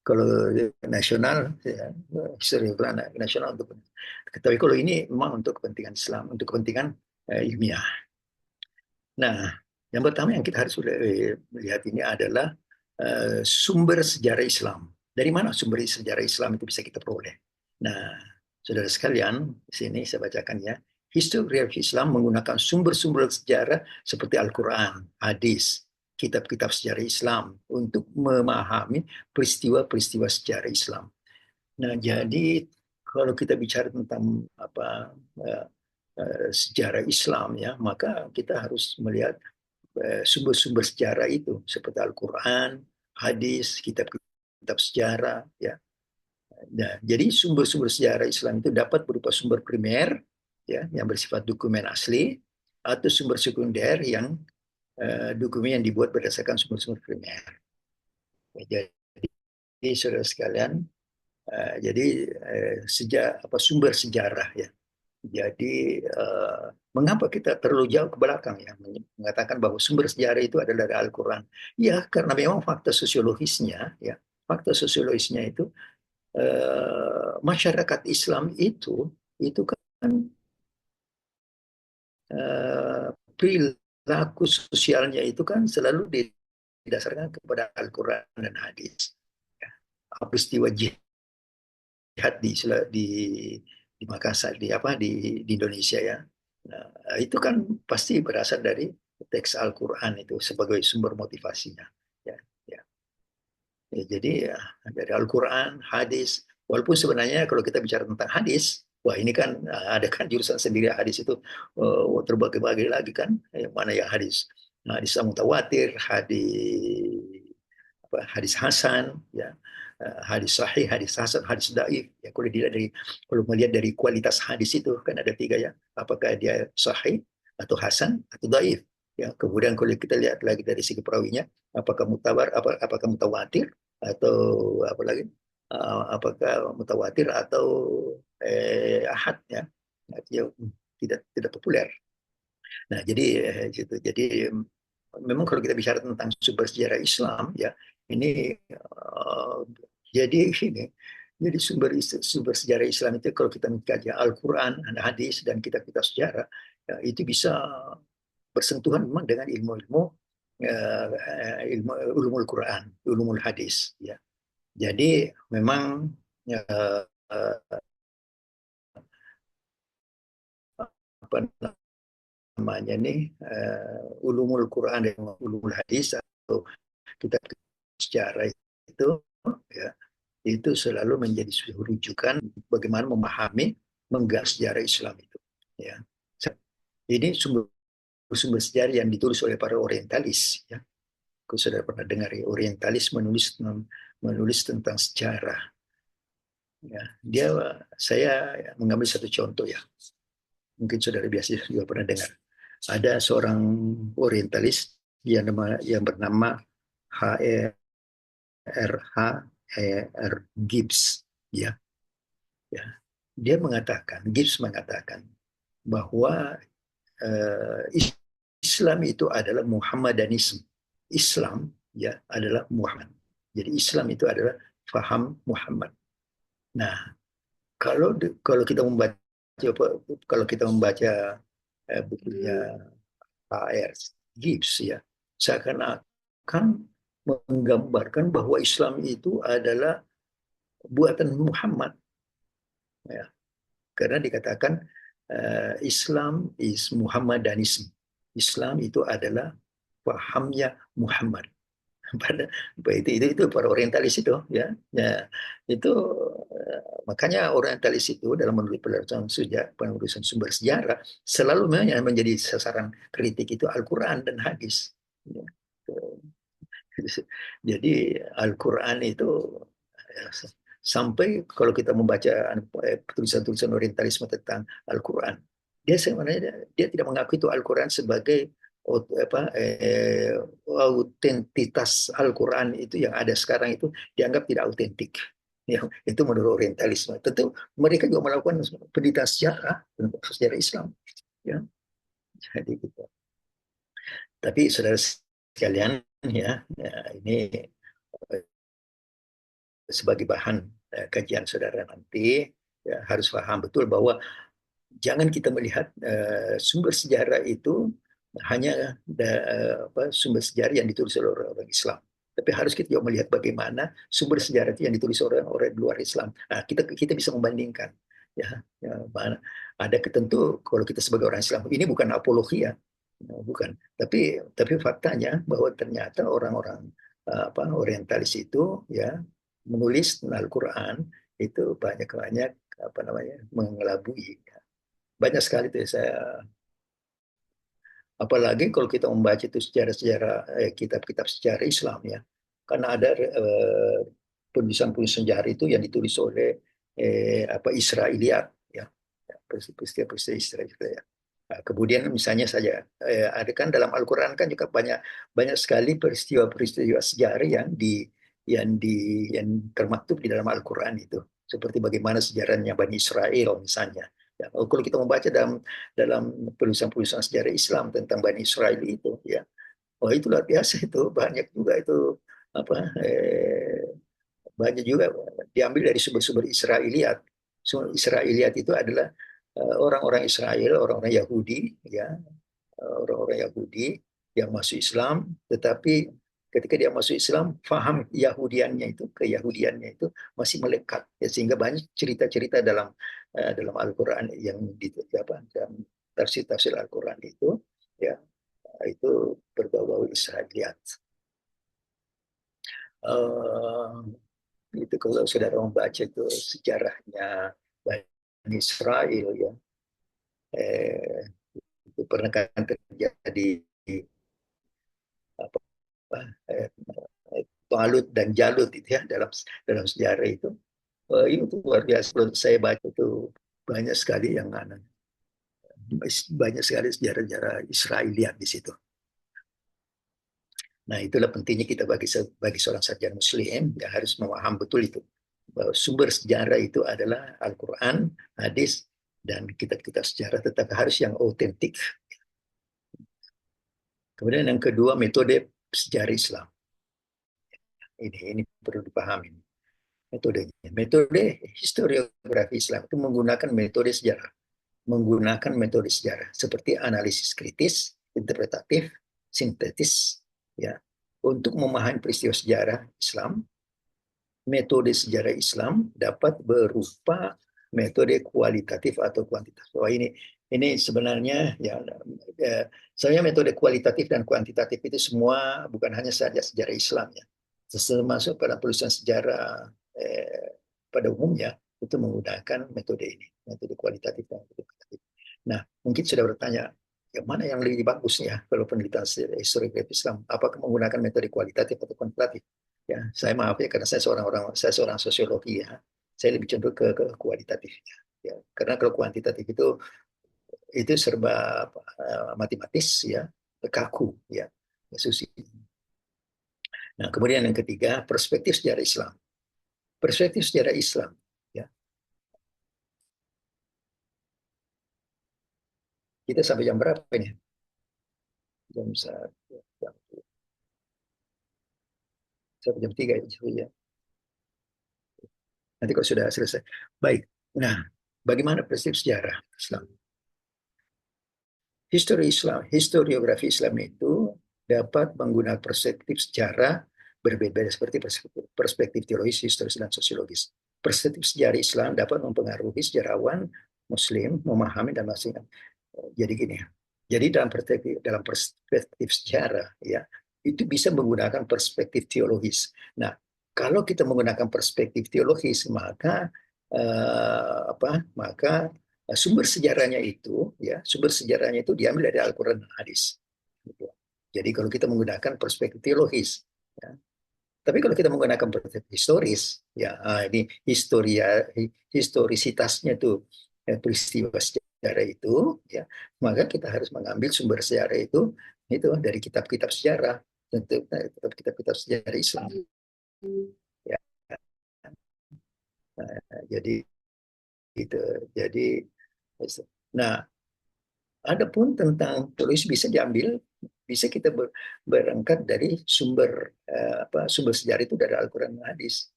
Kalau nasional, ya, historiografi nasional untuk. Tapi kalau ini memang untuk kepentingan Islam, untuk kepentingan ilmiah. Nah, yang pertama yang kita harus lihat ini adalah sumber sejarah Islam. Dari mana sumber sejarah Islam itu bisa kita peroleh? Nah, saudara sekalian, di sini saya bacakan ya. Historiografi Islam menggunakan sumber-sumber sejarah seperti Al-Quran, hadis, kitab-kitab sejarah Islam untuk memahami peristiwa-peristiwa sejarah Islam. Nah, jadi kalau kita bicara tentang sejarah Islam, ya, maka kita harus melihat sumber-sumber sejarah itu seperti Al-Quran, hadis, kitab-kitab sejarah, ya. Nah, jadi sumber-sumber sejarah Islam itu dapat berupa sumber primer, ya, yang bersifat dokumen asli, atau sumber sekunder yang dokumen yang dibuat berdasarkan sumber-sumber primer. Ya, jadi saudara sekalian, sumber sejarah, ya. Jadi mengapa kita terlalu jauh ke belakang, ya, mengatakan bahwa sumber sejarah itu adalah dari Al-Quran? Ya, karena memang fakta sosiologisnya, ya, itu masyarakat Islam itu kan perilaku sosialnya itu kan selalu didasarkan kepada Al-Quran dan hadis. Ya. Peristiwa jihad di Makassar, di Indonesia, ya. Nah, itu kan pasti berasal dari teks Al-Quran itu sebagai sumber motivasinya. Ya, ya. Ya, jadi ya, dari Al-Quran, hadis, walaupun sebenarnya kalau kita bicara tentang hadis, wah ini kan ada kan jurusan sendiri hadis itu terbagi-bagi lagi kan, yang mana ya hadis mutawatir, hadis hasan, ya. Hadis sahih, hadis hasan, hadis dhaif. Ya, kalau melihat dari kualitas hadis itu kan ada 3, ya. Apakah dia sahih atau hasan atau dhaif? Ya, kemudian kalau kita lihat lagi dari segi perawinya, apakah mutawatir atau apa lagi? Apakah mutawatir atau ahad, ya? Artinya tidak populer. Nah, jadi memang kalau kita bicara tentang sumber sejarah Islam, ya, ini jadi sumber sejarah Islam itu kalau kita mengkaji Al-Quran, hadis, dan kitab-kitab sejarah, ya, itu bisa bersentuhan memang dengan ilmu ulumul Quran, ulumul hadis, ya. Jadi memang apa namanya nih ulumul Quran dan ulumul hadis atau kitab sejarah itu, ya, itu selalu menjadi rujukan bagaimana memahami menggali sejarah Islam itu, ya. Ini sumber sejarah yang ditulis oleh para orientalis, ya. Kalau saudara pernah dengar, ya, orientalis menulis tentang sejarah, ya. Saya mengambil satu contoh, ya, mungkin saudara biasa juga pernah dengar. Ada seorang orientalis yang bernama H.R. Gibbs, ya. Gibbs mengatakan bahwa Islam itu adalah Muhammadanisme. Islam ya adalah Muhammad. Jadi Islam itu adalah faham Muhammad. Nah, kalau kita membaca bukunya H.R. Gibbs ya, seakan-akan menggambarkan bahwa Islam itu adalah buatan Muhammad ya. Karena dikatakan Islam is Muhammadanism. Islam itu adalah pahamnya Muhammad. Pada itu para orientalis itu ya, itu makanya orientalis itu dalam menulis penulisan sumber sejarah selalu menjadi sasaran kritik itu Al-Quran dan hadis ya. Jadi Al-Quran itu sampai kalau kita membaca tulisan-tulisan orientalisme tentang Al-Quran, dia sebenarnya dia tidak mengakui itu Al-Quran sebagai autentitas Al-Quran itu yang ada sekarang itu dianggap tidak autentik. Ya, itu menurut orientalisme. Tentu mereka juga melakukan penelitian sejarah Islam. Ya, jadi gitu. Tapi saudara sekalian, ini sebagai bahan kajian saudara nanti ya, harus paham betul bahwa jangan kita melihat sumber sejarah itu hanya sumber sejarah yang ditulis oleh orang Islam, tapi harus kita juga melihat bagaimana sumber sejarah itu yang ditulis oleh orang luar Islam. Nah, kita bisa membandingkan ya, ada ketentu kalau kita sebagai orang Islam ini bukan apologi ya, bukan, tapi faktanya bahwa ternyata orang-orang orientalis itu ya menulis Al-Quran itu banyak mengelabui ya. Banyak sekali tuh saya, apalagi kalau kita membaca itu sejarah-sejarah kitab-kitab sejarah Islam ya, karena ada penulisan-penulisan sejarah itu yang ditulis oleh Israiliyat ya, peristiwa Israiliyat ya. Nah, kemudian misalnya saja ada kan dalam Al-Quran kan juga banyak sekali peristiwa-peristiwa sejarah yang termaktub di dalam Al-Quran itu, seperti bagaimana sejarahnya Bani Israel misalnya. Ya, kalau kita membaca dalam penulisan-penulisan sejarah Islam tentang Bani Israel itu, ya, itu luar biasa itu, banyak juga itu banyak juga diambil dari sumber-sumber Israiliyat. Sumber Israiliyat itu adalah orang-orang Israel, orang-orang Yahudi, ya, orang-orang Yahudi yang masuk Islam, tetapi ketika dia masuk Islam, faham keyahudiannya itu masih melekat, ya, sehingga banyak cerita-cerita dalam Al-Quran yang dalam tafsir Al-Quran itu, ya, itu berbau-bau Israiliyat. Itu kalau saudara membaca itu sejarahnya Bani Israel, ya, itu pernah kan terjadi Talut dan Jalut itu ya dalam sejarah itu. Itu luar biasa. Kalau saya baca itu banyak sekali banyak sekali sejarah-sejarah Israiliyat di situ. Nah, itulah pentingnya kita bagi seorang sarjana Muslim ya, harus memaham betul itu bahwa sumber sejarah itu adalah Al-Quran, hadis, dan kitab-kitab sejarah, tetapi harus yang autentik. Kemudian yang kedua, metode sejarah Islam. Ini perlu dipahami. Metode historiografi Islam itu menggunakan metode sejarah seperti analisis kritis, interpretatif, sintetis ya, untuk memahami peristiwa sejarah Islam. Metode sejarah Islam dapat berupa metode kualitatif atau kuantitatif. Ini sebenarnya ya, sebenarnya metode kualitatif dan kuantitatif itu semua bukan hanya saja sejarah Islam ya, termasuk pada penulisan sejarah pada umumnya itu menggunakan metode ini, metode kualitatif dan kuantitatif. Nah, mungkin sudah bertanya, yang mana yang lebih bagus ya kalau penelitian historiografi Islam? Apakah menggunakan metode kualitatif atau kuantitatif? Ya, saya maaf ya karena saya seorang sosiologi ya, saya lebih cenderung ke kualitatif ya. Karena kalau kuantitatif itu serba matematis ya, kaku ya, susi. Nah, kemudian yang ketiga, perspektif sejarah Islam. Perspektif sejarah Islam ya. Kita sampai jam berapa ini? jam 1, sampai jam 3 ya. Nanti kalau sudah selesai. Baik. Nah, bagaimana perspektif sejarah Islam? Historiografi Islam itu dapat menggunakan perspektif sejarah berbeda-beda seperti perspektif teologis, historis, dan sosiologis. Perspektif sejarah Islam dapat mempengaruhi sejarawan Muslim memahami dan masing. Jadi gini, jadi dalam perspektif sejarah ya itu bisa menggunakan perspektif teologis. Nah, kalau kita menggunakan perspektif teologis maka sumber sejarahnya itu diambil dari Al-Quran dan Hadis. Gitu. Jadi kalau kita menggunakan perspektif teologis, ya. Tapi kalau kita menggunakan perspektif historis, ya ini historisitasnya itu peristiwa sejarah itu, ya maka kita harus mengambil sumber sejarah itu dari kitab-kitab sejarah, tentu kitab-kitab sejarah Islam. Ya. Jadi gitu. Nah, adapun tentang tulis bisa kita berangkat dari sumber sejarah itu dari Al-Quran dan Hadis.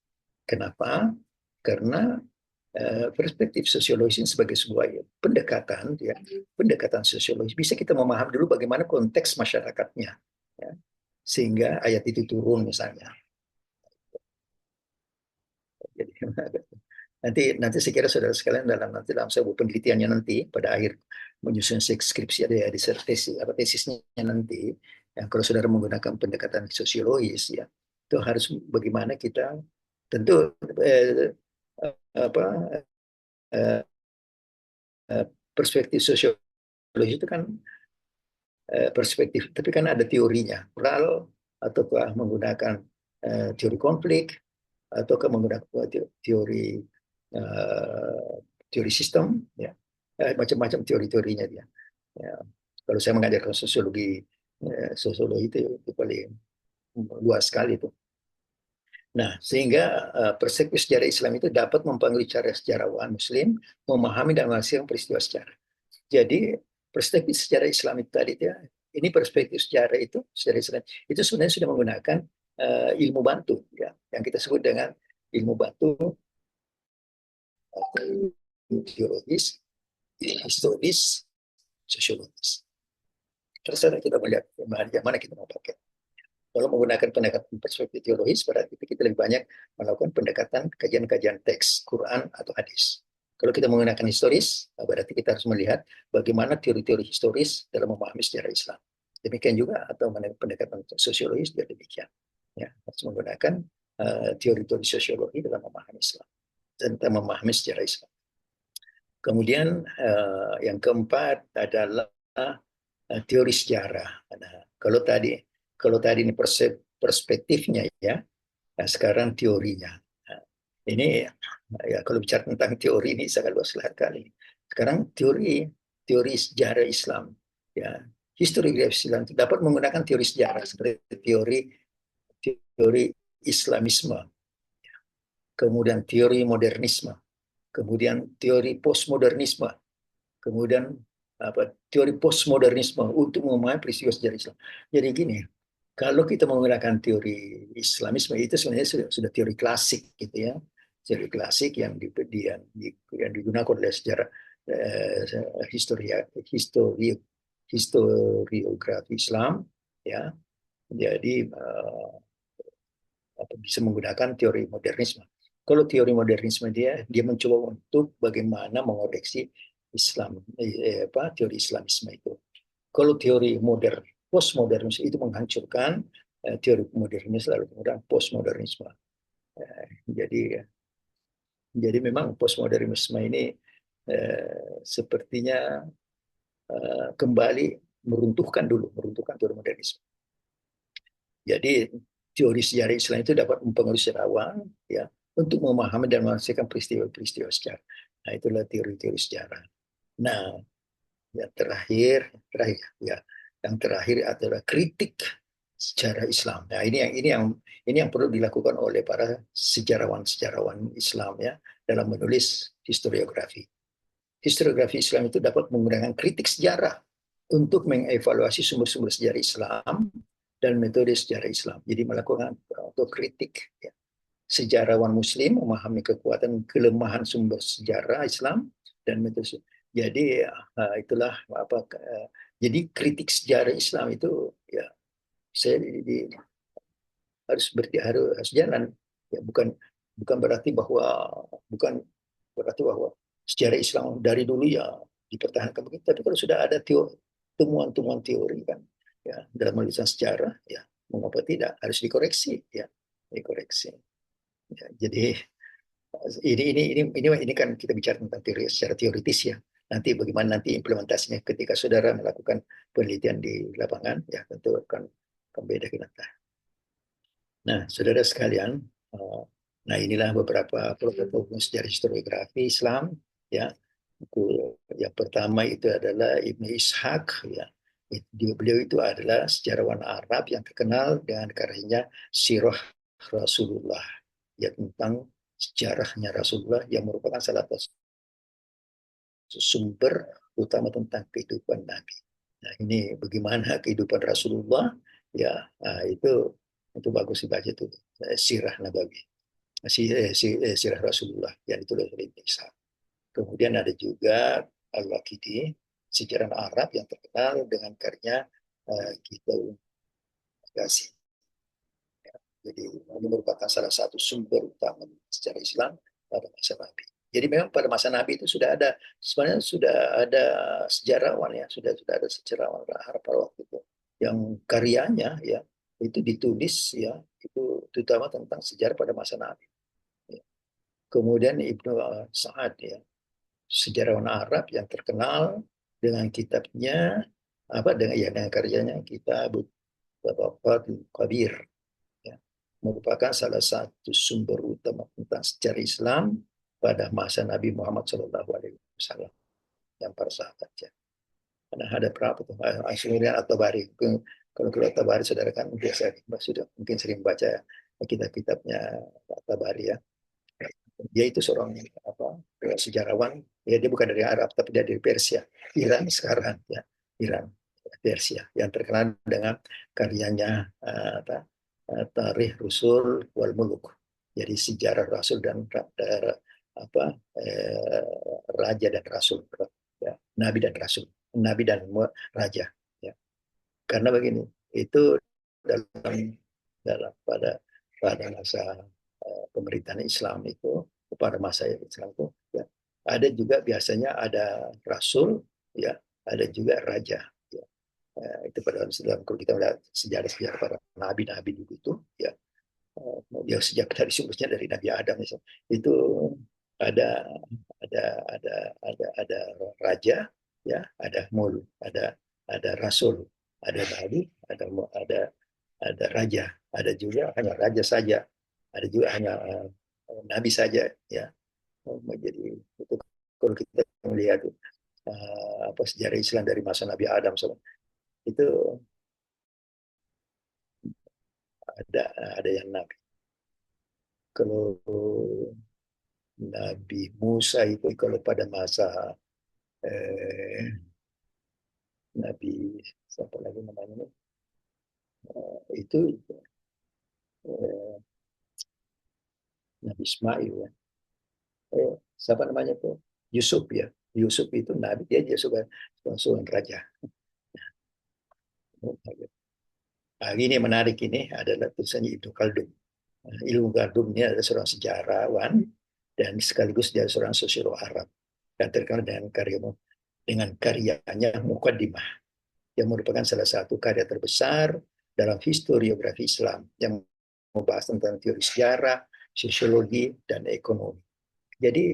Kenapa? Karena perspektif sosiologis sebagai sebuah pendekatan sosiologis bisa kita memahami dulu bagaimana konteks masyarakatnya, ya, sehingga ayat itu turun misalnya. Jadi, nanti saya kira saudara sekalian dalam sebuah penelitiannya nanti pada akhir menyusun skripsi ada disertasi tesisnya nanti, yang kalau saudara menggunakan pendekatan sosiologis ya itu harus bagaimana kita tentu perspektif sosiologis itu kan perspektif, tapi kan ada teorinya, plural ataukah menggunakan teori konflik ataukah menggunakan teori sistem, ya macam-macam teori-teorinya dia. Ya. Kalau saya mengajarkan sosiologi itu paling luas sekali itu. Nah, sehingga perspektif sejarah Islam itu dapat mempengaruhi cara sejarawan Muslim memahami dan mengakseskan peristiwa sejarah. Jadi perspektif sejarah Islam itu tadi ya, ini perspektif sejarah sejarah Islam itu sebenarnya sudah menggunakan ilmu bantu, ya, yang kita sebut dengan ilmu bantu teologis, historis, sosiologis. Terserah kita melihat yang mana kita mau pakai. Kalau menggunakan pendekatan perspektif teologis, berarti kita lebih banyak melakukan pendekatan kajian-kajian teks, Quran atau hadis. Kalau kita menggunakan historis, berarti kita harus melihat bagaimana teori-teori historis dalam memahami sejarah Islam. Demikian juga atau pendekatan sosiologis juga demikian. Ya, harus menggunakan teori-teori sosiologi dalam memahami Islam, tentang memahami sejarah Islam. Kemudian yang keempat adalah teori sejarah. Nah, kalau tadi ini perspektifnya ya, nah sekarang teorinya. Nah, ini ya kalau bicara tentang teori ini sangat luas sekali. Sekarang teori sejarah Islam, ya, historiografi Islam dapat menggunakan teori sejarah seperti teori Islamisme, kemudian teori modernisme, kemudian teori postmodernisme, kemudian teori postmodernisme untuk memahami peristiwa sejarah Islam. Jadi gini, kalau kita menggunakan teori Islamisme itu sebenarnya sudah teori klasik gitu ya, teori klasik yang digunakan oleh sejarah historiografi Islam, ya. Jadi bisa menggunakan teori modernisme. Kalau teori modernisme dia mencoba untuk bagaimana mengoreksi Islam, teori Islamisme itu. Kalau teori postmodernisme itu menghancurkan teori modernisme, lalu kemudian postmodernisme. Jadi memang postmodernisme ini sepertinya kembali meruntuhkan teori modernisme. Jadi teori sejarah Islam itu dapat mempengaruhi sejarawan ya untuk memahami dan mengakseskan peristiwa-peristiwa sejarah. Nah, itulah teori-teori sejarah. Nah, yang terakhir adalah kritik sejarah Islam. Nah, ini yang perlu dilakukan oleh para sejarawan Islam ya dalam menulis historiografi. Historiografi Islam itu dapat menggunakan kritik sejarah untuk mengevaluasi sumber-sumber sejarah Islam dan metode sejarah Islam. Jadi melakukan autokritik. Ya. Sejarawan Muslim memahami kekuatan kelemahan sumber sejarah Islam dan metode. Jadi itulah apa. Jadi kritik sejarah Islam itu ya saya harus jalan. Ya, bukan berarti bahwa sejarah Islam dari dulu ya dipertahankan begitu. Tapi kalau sudah ada temuan-temuan teori kan, ya dalam menulisan sejarah, ya mengapa tidak harus dikoreksi, ya dikoreksi. Ya, jadi ini kan kita bicara tentang teori secara teoritis ya. Nanti bagaimana nanti implementasinya ketika saudara melakukan penelitian di lapangan, ya tentu akan beda kita. Nah, saudara sekalian, nah inilah beberapa program sejarah historiografi Islam, ya. Yang pertama itu adalah Ibnu Ishaq, ya. Beliau itu adalah sejarawan Arab yang terkenal dengan karyanya Sirah Rasulullah, ya tentang sejarahnya Rasulullah yang merupakan salah satu sumber utama tentang kehidupan Nabi. Nah, ini bagaimana kehidupan Rasulullah, ya itu bagus dibaca itu Sirah Nabawi, Sirah Rasulullah yang ditulis oleh Ibnu Ishaq. Kemudian ada juga Al-Waqidi, sejarawan Arab yang terkenal dengan karya Kitabul Magazi. Ya, jadi ini merupakan salah satu sumber utama sejarah Islam pada masa Nabi. Jadi memang pada masa Nabi itu sebenarnya sudah ada sejarawan ya, sudah ada sejarawan Arab pada waktu itu yang karyanya ya itu ditulis ya itu terutama tentang sejarah pada masa Nabi. Ya. Kemudian Ibnu Sa'ad ya, sejarawan Arab yang terkenal dengan kitabnya dengan karyanya Kitabut Tabaqatul Kabir, ya, merupakan salah satu sumber utama tentang sejarah Islam pada masa Nabi Muhammad SAW yang para sahabatnya. Karena ada berapa tuh Asyurian atau Bari. Kalau At-Tabari saudara kan biasa sudah mungkin sering baca kitab-kitabnya At-Tabari ya. Dia itu seorang sejarawan, ya dia bukan dari Arab tapi dia dari Persia, Iran sekarang ya, Iran, Persia yang terkenal dengan karyanya Tarikh Rusul wal Muluk. Jadi sejarah Rasul dan raja dan Rasul, ya, Nabi dan Rasul, Nabi dan raja. Ya. Karena begini, itu pada masa pemerintahan Islam itu, pada masa Islam itu ya, ada juga biasanya ada rasul ya, ada juga raja ya. Itu pada dalam kalau kita melihat sejarah para nabi-nabi dulu itu ya, dia sejak dari sumbernya dari Nabi Adam misalnya, itu ada raja ya, ada mul, ada rasul, ada nabi, ada raja, ada juga hanya raja saja, ada juga hanya nabi saja ya. Jadi itu kalau kita melihat sejarah Islam dari masa Nabi Adam itu ada yang nabi. Kalau Nabi Musa itu kalau pada masa Nabi siapa lagi namanya itu Nabi Ismail ya. Siapa namanya tuh? Yusuf ya. Yusuf itu nabi, dia seorang raja. Nah, ini yang menarik ini adalah tulisannya Ibnu Khaldun. Ilmu Khaldun ini adalah seorang sejarawan dan sekaligus dia seorang sosiolog Arab yang terkenal dengan karyanya Muqaddimah yang merupakan salah satu karya terbesar dalam historiografi Islam yang membahas tentang teori sejarah, sosiologi, dan ekonomi. Jadi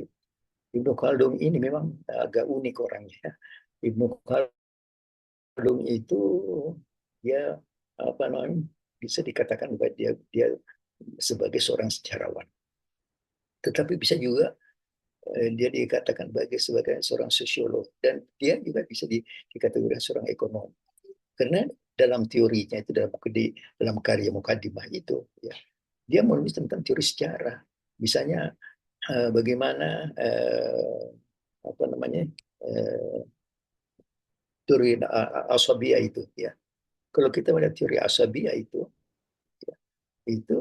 Ibnu Khaldun ini memang agak unik orangnya. Ibnu Khaldun itu dia bisa dikatakan bahwa dia sebagai seorang sejarawan. Tetapi bisa juga dia dikatakan sebagai seorang sosiolog dan dia juga bisa dikategorikan seorang ekonom. Karena dalam teorinya itu dalam karya Muqaddimah itu ya, dia menulis tentang teori sejarah. Misalnya bagaimana teori asabiyah itu ya. Kalau kita melihat teori asabiyah ya, itu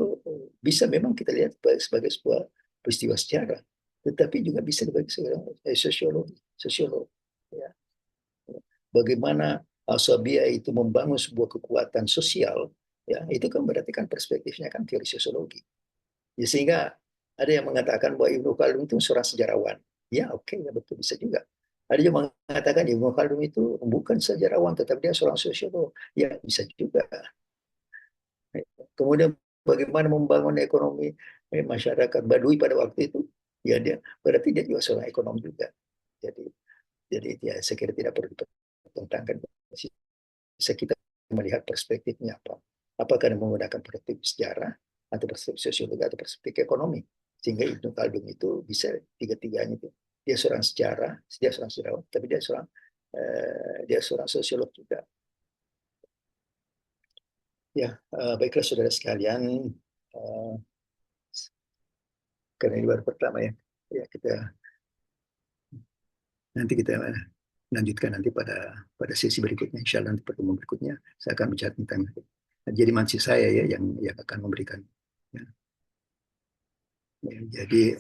bisa memang kita lihat sebagai sebuah peristiwa sejarah, tetapi juga bisa sebagai sosiolog ya. Bagaimana asabiyah itu membangun sebuah kekuatan sosial ya, itu kan berarti kan perspektifnya kan teori sosiologi ya, sehingga ada yang mengatakan bahwa Ibnu Khaldun itu seorang sejarawan ya, oke, ya betul, bisa juga. Ada yang mengatakan Ibnu Khaldun itu bukan sejarawan tetapi dia seorang sosiolog ya, bisa juga. Kemudian bagaimana membangun ekonomi masyarakat Baduy pada waktu itu ya, dia berarti dia juga seorang ekonom juga. Jadi ya saya kira tidak perlu dipertentangkan. Bisa kita melihat perspektifnya apa. Apakah menggunakan perspektif sejarah atau perspektif sosiologi atau perspektif ekonomi. Sehingga Ibnu Khaldun itu bisa tiga-tiganya itu. Dia seorang sejarah, dia seorang sejarawan, tapi dia seorang sosiolog juga. Ya, baiklah saudara sekalian, karena ini baru pertama ya, nanti kita lanjutkan nanti pada sesi berikutnya, insya Allah nanti pertemuan berikutnya saya akan bicara tentang jadi mansi saya ya yang akan memberikan. Ya. Ya, jadi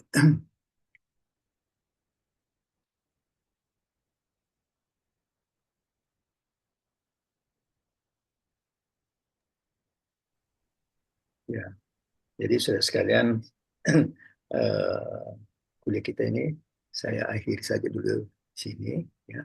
ya, jadi saudara sekalian, kuliah kita ini saya akhiri saja dulu sini ya.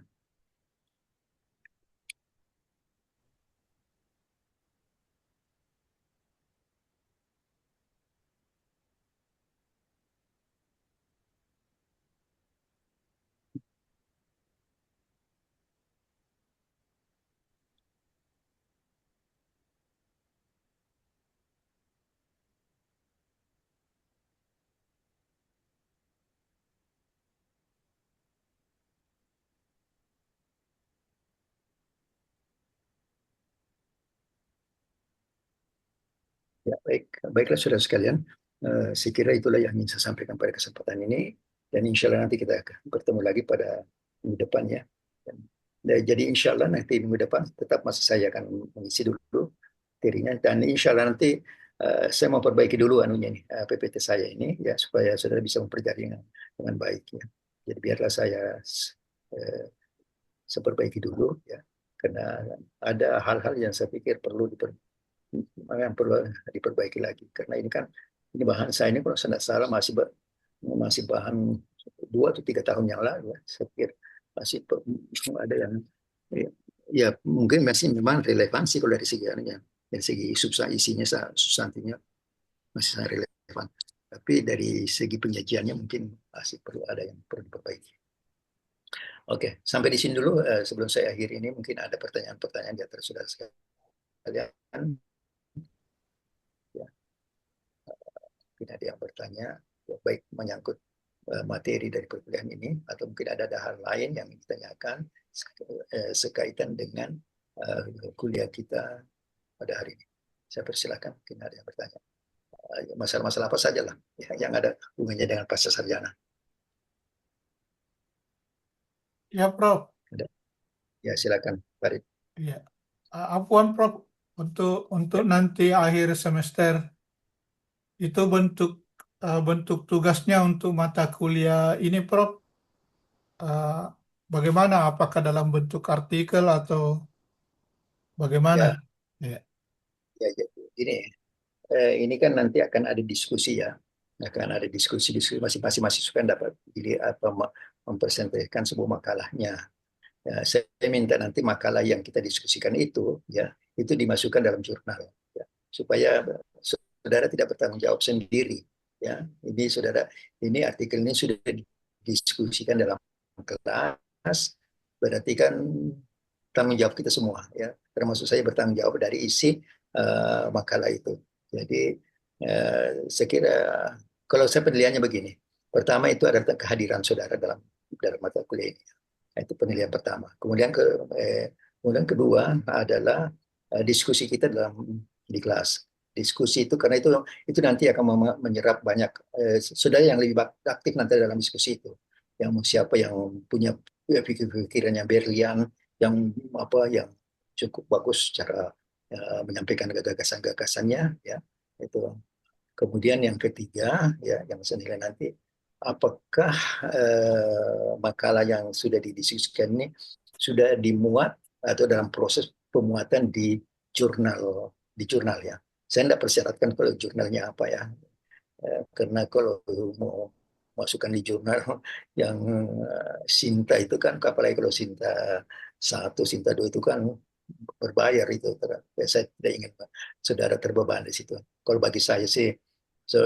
Ya, baiklah saudara sekalian, saya kira itulah yang ingin saya sampaikan pada kesempatan ini, dan insya Allah nanti kita akan bertemu lagi pada minggu depan ya. Jadi insya Allah nanti minggu depan tetap masih saya akan mengisi dulu materinya, dan insya Allah nanti saya mau perbaiki dulu PPT saya ini ya, supaya saudara bisa mempelajari dengan baik ya. Jadi biarlah saya perbaiki dulu ya, karena ada hal-hal yang saya pikir yang perlu diperbaiki lagi, karena ini bahan saya ini kalau saya tidak salah masih bahan 2 atau 3 tahun yang lalu ya. Saya pikir masih ada yang ya mungkin masih memang relevansi kalau dari segi isinya, substansinya masih sangat relevan, tapi dari segi penyajiannya mungkin masih perlu ada yang perlu diperbaiki. Oke, sampai di sini dulu. Sebelum saya akhiri ini mungkin ada pertanyaan-pertanyaan di antara saudara sekalian. Mungkin ada yang bertanya, baik menyangkut materi dari perkuliahan ini, atau mungkin ada hal lain yang ditanyakan sekaitan dengan kuliah kita pada hari ini. Saya persilakan, mungkin ada yang bertanya. Masalah-masalah apa saja lah yang ada hubungannya dengan pasca sarjana. Ya, Prof. Ya, silakan, Farid. Ya. Apuan, Prof. Untuk nanti akhir semester itu bentuk tugasnya untuk mata kuliah ini, Prof. Bagaimana? Apakah dalam bentuk artikel atau bagaimana? Ya. Ini kan nanti akan ada diskusi ya, masing-masing mahasiswa dapat mempresentasikan sebuah makalahnya. Ya, saya minta nanti makalah yang kita diskusikan itu dimasukkan dalam jurnal ya, supaya saudara tidak bertanggung jawab sendiri ya. Ini artikel ini sudah didiskusikan dalam kelas, berarti kan tanggung jawab kita semua ya, termasuk saya bertanggung jawab dari isi makalah itu. Jadi saya kira kalau saya penilaiannya begini, pertama itu adalah kehadiran saudara dalam mata kuliah ini. Itu penilaian pertama. Kemudian kedua adalah diskusi kita di kelas. Diskusi itu karena itu nanti akan menyerap banyak saudara yang lebih aktif nanti dalam diskusi itu. Siapa yang punya pikiran yang berlian, yang cukup bagus cara menyampaikan gagasan-gagasannya ya. Itu. Kemudian yang ketiga ya yang senilai nanti apakah makalah yang sudah didiskusikan ini sudah dimuat atau dalam proses pemuatan di jurnal ya. Saya tidak persyaratkan kalau jurnalnya apa ya. Karena kalau mau masukkan di jurnal yang Sinta itu kan, apalagi kalau Sinta 1, Sinta 2 itu kan berbayar itu. Saya tidak ingin saudara terbebani di situ. Kalau bagi saya sih,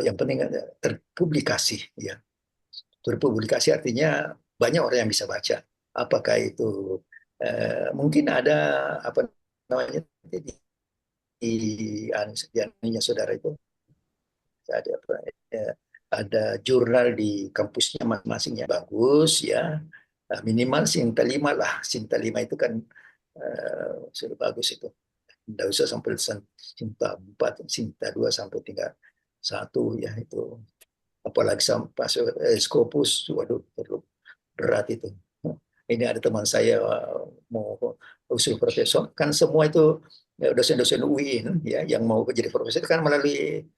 yang penting terpublikasi ya. Terpublikasi artinya banyak orang yang bisa baca. Apakah itu mungkin ada apa namanya di anunya saudara itu ada ada jurnal di kampusnya masing-masing yang bagus ya. Minimal Sinta 5 lah. Sinta 5 itu kan sudah bagus itu. Tidak usah sampai Sinta 4, Sinta 2 sampai 3 1 ya itu. Apalagi sampai Scopus, waduh terlalu berat itu. Ini ada teman saya mau usul profesor, kan semua itu dosen-dosen UIN ya yang mau jadi profesor kan melalui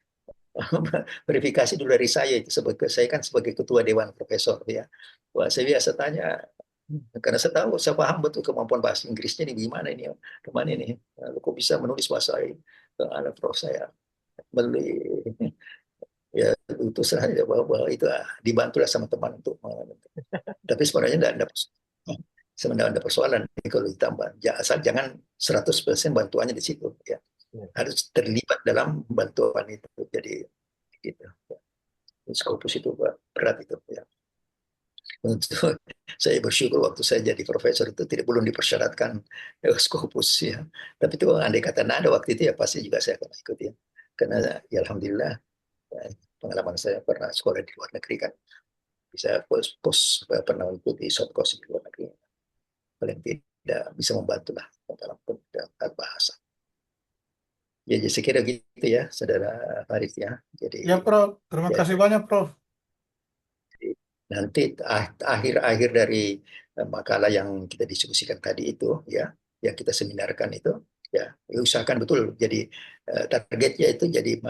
verifikasi dulu dari saya itu saya kan sebagai ketua dewan profesor ya. Wah, saya biasa tanya karena saya tahu saya paham betul kemampuan bahasa Inggrisnya ini gimana ini kemana ini. Lalu kok bisa menulis bahasa ini ada prof saya beli ya itu saja bahwa itu dibantulah sama teman untuk tapi sebenarnya tidak ada persoalan kalau ditambah asal jangan 100% bantuannya di situ ya harus terlibat dalam bantuan itu jadi gitu. Scopus itu berat itu ya. Untuk saya bersyukur waktu saya jadi profesor itu belum dipersyaratkan Scopus ya. Tapi itu andai kata ada waktu itu ya pasti juga saya akan ikut ya. Karena ya alhamdulillah pengalaman saya pernah sekolah di luar negeri kan bisa pernah ikuti short course di luar negeri. Paling tidak bisa membantu lah dalam bahasa. Ya, jadi saya kira gitu ya, saudara Farid ya. Jadi Ya, Prof. Terima ya, kasih banyak, Prof. nanti akhir-akhir dari makalah yang kita diskusikan tadi itu ya, yang kita seminarkan itu ya, usahakan betul jadi targetnya itu jadi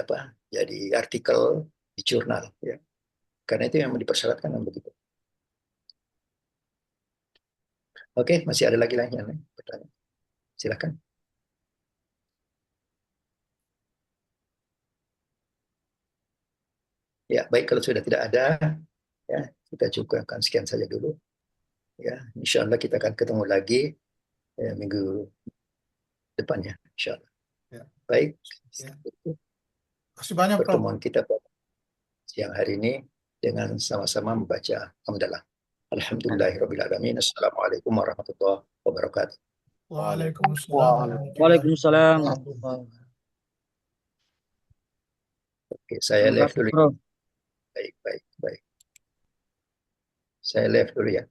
apa? Jadi artikel di jurnal ya. Karena itu yang dipersyaratkan begitu. Oke, masih ada lagi yang bertanya. Silakan. Ya, baik kalau sudah tidak ada ya, kita cukupkan sekian saja dulu. Ya, insya Allah kita akan ketemu lagi minggu depannya, insya Allah. Ya. Baik, Ya. Kasih banyak, Prof. pertemuan kita siang hari ini dengan sama-sama membaca hamdalah. Alhamdulillahirrahmanirrahim. Assalamualaikum warahmatullahi wabarakatuh. Waalaikumsalam. Waalaikumsalam. Oke, saya Terima live kasih, dulu. Prof. Baik. Saya live dulu ya.